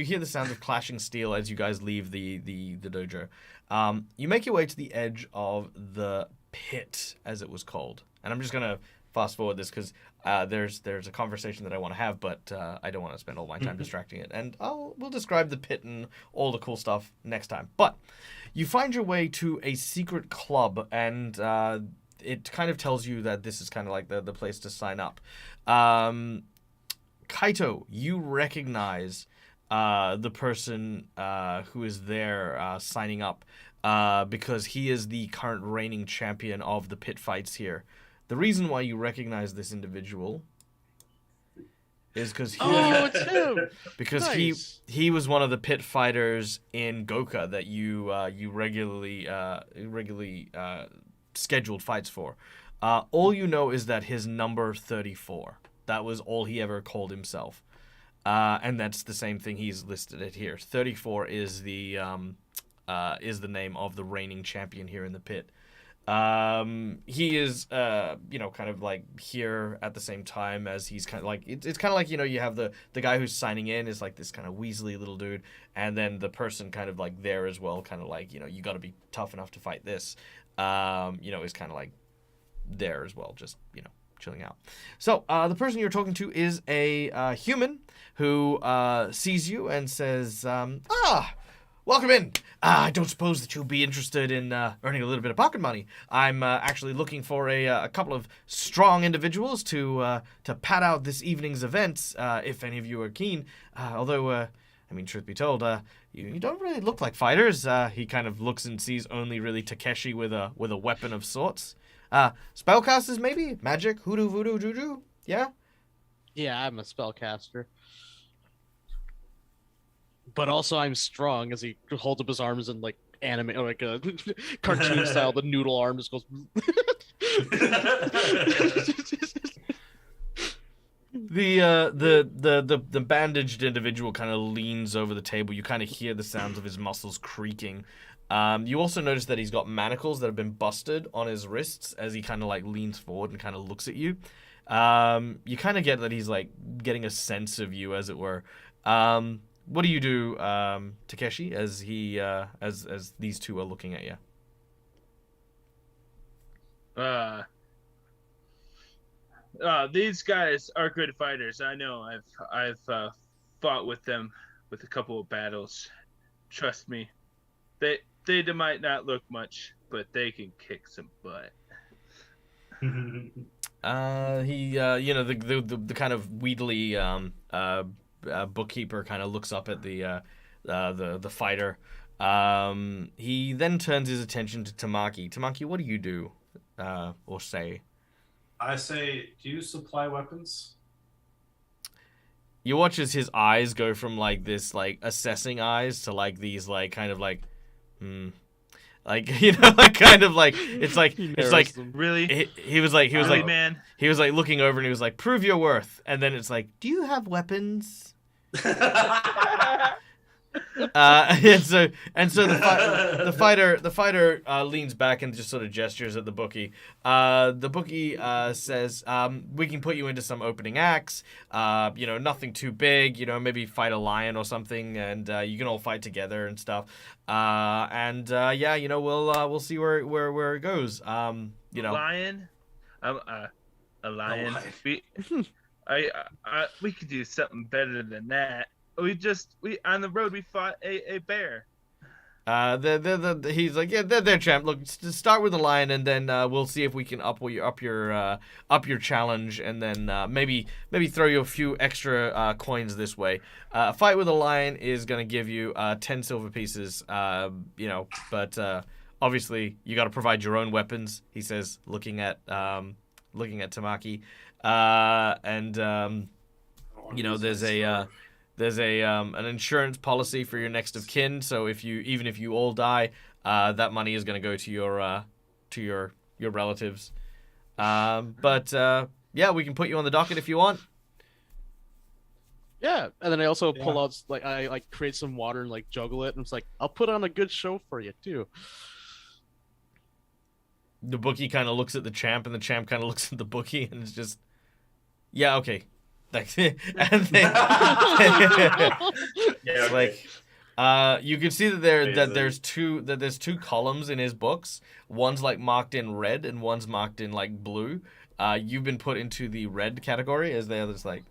hear the sound of clashing steel as you guys leave the dojo. You make your way to the edge of the pit, as it was called, and I'm just gonna fast forward this because there's a conversation that I want to have, but I don't want to spend all my time distracting it, and we'll describe the pit and all the cool stuff next time. But you find your way to a secret club, and it kind of tells you that this is kind of like the place to sign up. Kaito, you recognize the person who is there signing up because he is the current reigning champion of the pit fights here. The reason why you recognize this individual is because it's him. Because Nice. he was one of the pit fighters in Goka that you regularly scheduled fights for. All you know is that his number 34. That was all he ever called himself, and that's the same thing he's listed it here. 34 is the name of the reigning champion here in the pit. He is, kind of like here at the same time as he's kind of like, it's kind of like, you have the guy who's signing in is like this kind of weaselly little dude. And then the person kind of like there as well, kind of like, you got to be tough enough to fight this, is kind of like there as well, just, chilling out. So, the person you're talking to is a human who sees you and says, welcome in. I don't suppose that you'll be interested in earning a little bit of pocket money. I'm actually looking for a couple of strong individuals to pad out this evening's events, if any of you are keen. Although, I mean, truth be told, you don't really look like fighters. He kind of looks and sees only really Takeshi with a weapon of sorts. Spellcasters, maybe? Magic? Hoodoo, voodoo, juju? Yeah? Yeah, I'm a spellcaster. But also I'm strong, as he holds up his arms and like anime, or like a cartoon style, the noodle arm just goes. The bandaged individual kind of leans over the table. You kind of hear the sounds of his muscles creaking. You also notice that he's got manacles that have been busted on his wrists as he kind of like leans forward and kind of looks at you. You kind of get that he's like getting a sense of you, as it were. What do you do, Takeshi, as he as these two are looking at you? These guys are good fighters. I know. I've fought with them with a couple of battles. Trust me. They might not look much, but they can kick some butt. You know, the kind of wheedly bookkeeper kind of looks up at the fighter. He then turns his attention to Tamaki. Tamaki, what do you do, or say? I say, do you supply weapons? You watch as his eyes go from like this like assessing eyes to like these like kind of like, like, you know, like kind of like it's like Really. He was like man. He was like looking over and he was like, prove your worth, and then it's like, do you have weapons? And so the fighter leans back and just sort of gestures at the bookie. The bookie says, we can put you into some opening acts. You know, nothing too big. You know, maybe fight a lion or something, and you can all fight together and stuff. Yeah, you know, we'll see where it goes. You know, Lion. A lion. We could do something better than that. We on the road we fought a bear. He's like, yeah, they're champ. Look, start with the lion, and then we'll see if we can up your challenge, and then maybe throw you a few extra coins this way. A fight with a lion is gonna give you 10 silver pieces. You know, but obviously you got to provide your own weapons. He says, looking at Tamaki, you know, there's an insurance policy for your next of kin. So even if you all die, that money is going to go to your relatives. But yeah, we can put you on the docket if you want. Yeah, and then I also pull out I like create some water and like juggle it, and it's like I'll put on a good show for you too. The bookie kind of looks at the champ, and the champ kind of looks at the bookie, and it's just, yeah, okay. Thanks. And they, Yeah, like, you can see that there's two columns in his books. One's like marked in red, and one's marked in like blue. You've been put into the red category, as the other's like.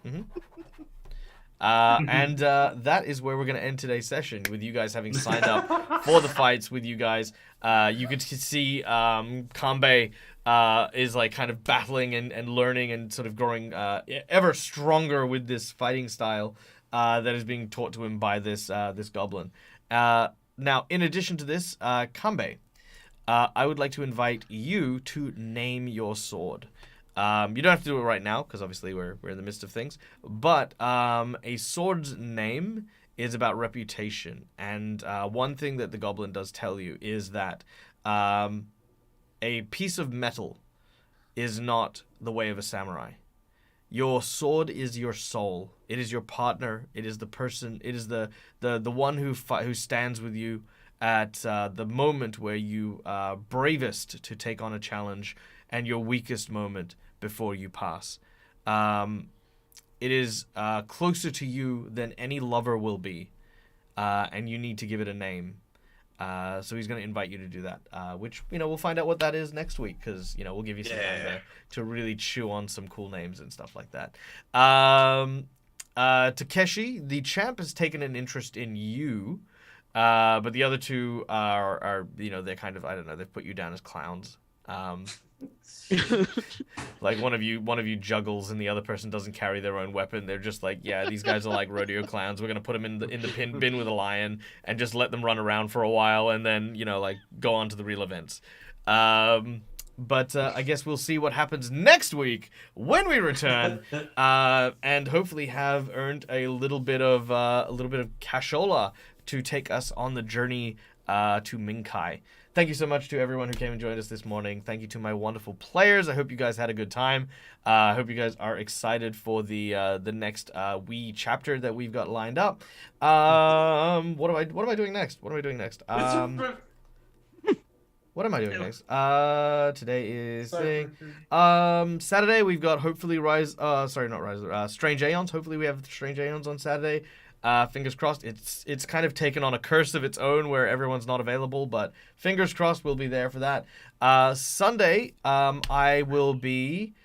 And that is where we're going to end today's session, with you guys having signed up for the fights with you guys. You could see Kanbei is like kind of battling and learning and sort of growing ever stronger with this fighting style that is being taught to him by this goblin. Now, in addition to this, Kanbei, I would like to invite you to name your sword. You don't have to do it right now, because obviously we're in the midst of things. But a sword's name is about reputation. And one thing that the goblin does tell you is that a piece of metal is not the way of a samurai. Your sword is your soul. It is your partner. It is the person. It is the one who stands with you at the moment where you are bravest to take on a challenge, and your weakest moment before you pass. It is closer to you than any lover will be, and you need to give it a name. So he's going to invite you to do that, which, you know, we'll find out what that is next week, because, you know, we'll give you some time there to really chew on some cool names and stuff like that. Takeshi, the champ has taken an interest in you, But the other two are they're kind of, I don't know, they've put you down as clowns. Like one of you juggles and the other person doesn't carry their own weapon. They're just like, yeah, these guys are like rodeo clowns. We're gonna put them in the bin with a lion and just let them run around for a while and then like go on to the real events. But I guess we'll see what happens next week when we return, and hopefully have earned a little bit of cashola to take us on the journey to Minkai. Thank you so much to everyone who came and joined us this morning. Thank you to my wonderful players. I hope you guys had a good time. I hope you guys are excited for the next wee chapter that we've got lined up. What am I doing next? What am I doing next? What am I doing next? Today is Saturday. We've got hopefully Strange Aeons. Hopefully we have Strange Aeons on Saturday. Fingers crossed. It's kind of taken on a curse of its own where everyone's not available, but fingers crossed we'll be there for that. Sunday, I will be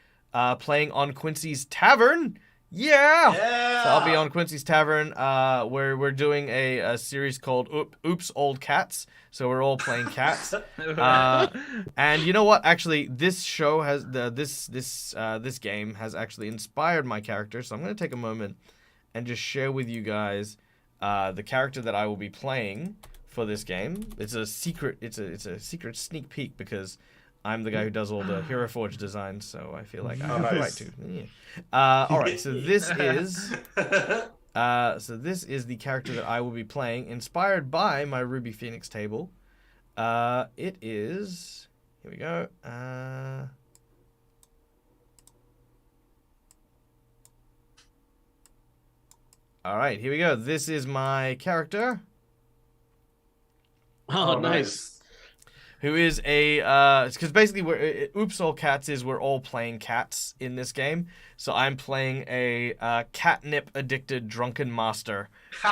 playing on Quincy's Tavern. Yeah! So I'll be on Quincy's Tavern, where we're doing a series called Oops Old Cats. So we're all playing cats. And you know what? Actually, this show has this game has actually inspired my character. So I'm going to take a moment and just share with you guys the character that I will be playing for this game. It's a secret. It's a secret sneak peek because I'm the guy who does all the Hero Forge designs, so I feel like I have the right to. Yeah. All right, so this is the character that I will be playing, inspired by my Ruby Phoenix table. It is. Here we go. All right, here we go. This is my character. Oh, nice. Who is because basically Oops All Cats is we're all playing cats in this game. So I'm playing a catnip addicted drunken master. So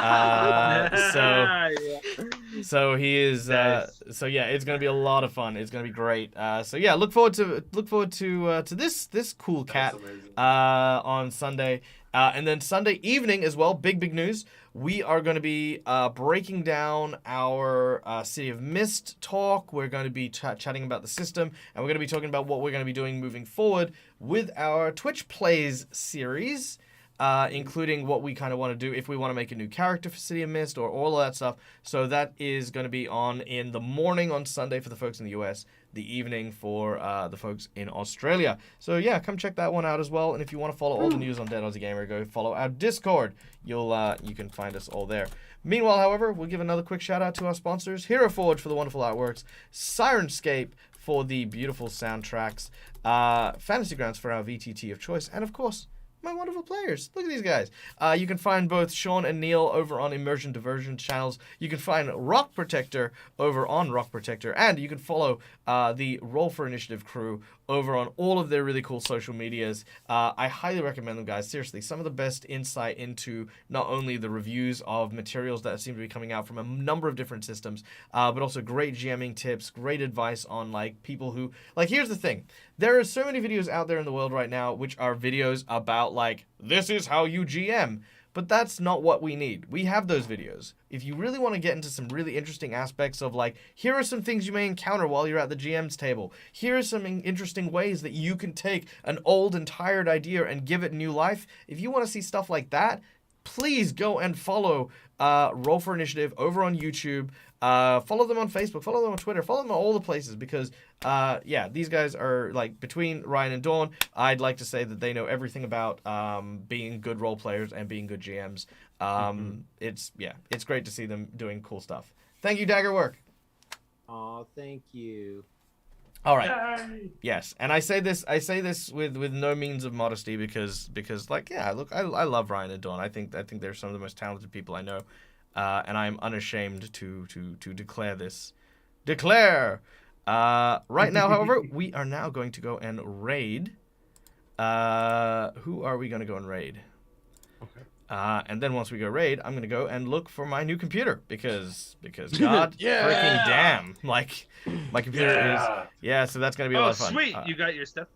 he is so yeah, it's gonna be a lot of fun. It's gonna be great. So yeah, look forward to this cool cat on Sunday. And then Sunday evening as well, big news. We are going to be breaking down our City of Mist talk. We're going to be chatting about the system, and we're going to be talking about what we're going to be doing moving forward with our Twitch Plays series, including what we kind of want to do if we want to make a new character for City of Mist or all of that stuff. So that is going to be on in the morning on Sunday for the folks in the US, the evening for the folks in Australia. So yeah, come check that one out as well. And if you want to follow all the news on Dead Aussie Gamer, go follow our Discord. You can find us all there. Meanwhile, however, we'll give another quick shout out to our sponsors: Hero Forge for the wonderful artworks, Sirenscape for the beautiful soundtracks, Fantasy Grounds for our VTT of choice, and of course, my wonderful players. Look at these guys. You can find both Sean and Neil over on Immersion Diversion channels. You can find Rock Protector over on Rock Protector. And you can follow the Roll for Initiative crew over on all of their really cool social medias. I highly recommend them, guys. Seriously, some of the best insight into not only the reviews of materials that seem to be coming out from a number of different systems, but also great GMing tips, great advice on like people who... Like, here's the thing. There are so many videos out there in the world right now which are videos about like, this is how you GM. But that's not what we need. We have those videos. If you really want to get into some really interesting aspects of like, here are some things you may encounter while you're at the GM's table. Here are some interesting ways that you can take an old and tired idea and give it new life. If you want to see stuff like that, please go and follow Roll for Initiative over on YouTube. Follow them on Facebook, follow them on Twitter, follow them on all the places because, yeah, these guys are, like, between Ryan and Dawn, I'd like to say that they know everything about being good role players and being good GMs. It's great to see them doing cool stuff. Thank you, Daggerwork. Aw, thank you. All right. Yay! Yes, and I say this with no means of modesty because like, yeah, look, I love Ryan and Dawn. I think they're some of the most talented people I know. And I'm unashamed to declare this. Declare! Right now, however, we are now going to go and raid. Who are we going to go and raid? Okay. And then once we go raid, I'm going to go and look for my new computer because God freaking damn. Like, my computer is... Yeah, so that's going to be a lot of fun. Sweet! You got your stuff?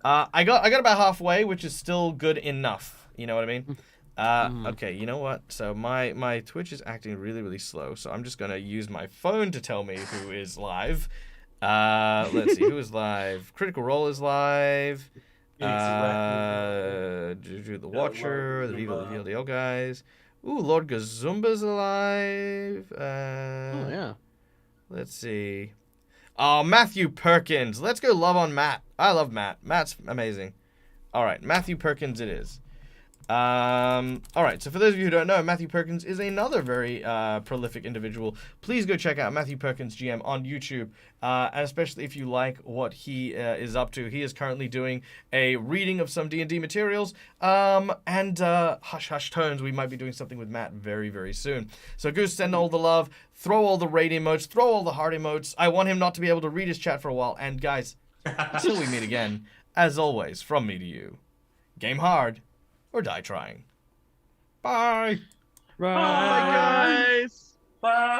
I got about halfway, which is still good enough. You know what I mean? Okay, you know what? So my Twitch is acting really slow, so I'm just gonna use my phone to tell me who is live. Let's see who is live. Critical Role is live. Juju the Watcher, the Viva the VLDL guys. Ooh, Lord Gazumba's alive. Oh yeah. Let's see. Oh, Matthew Perkins. Let's go love on Matt. I love Matt. Matt's amazing. All right, Matthew Perkins it is. All right, so for those of you who don't know, Matthew Perkins is another very prolific individual. Please go check out Matthew Perkins GM on YouTube, and especially if you like what he is up to. He is currently doing a reading of some D&D materials, and hush hush tones. We might be doing something with Matt very soon. So go send all the love, throw all the raid emotes, throw all the heart emotes. I want him not to be able to read his chat for a while. And guys, until we meet again, as always, from me to you, game hard or die trying. Bye. Right. Bye, guys. Bye.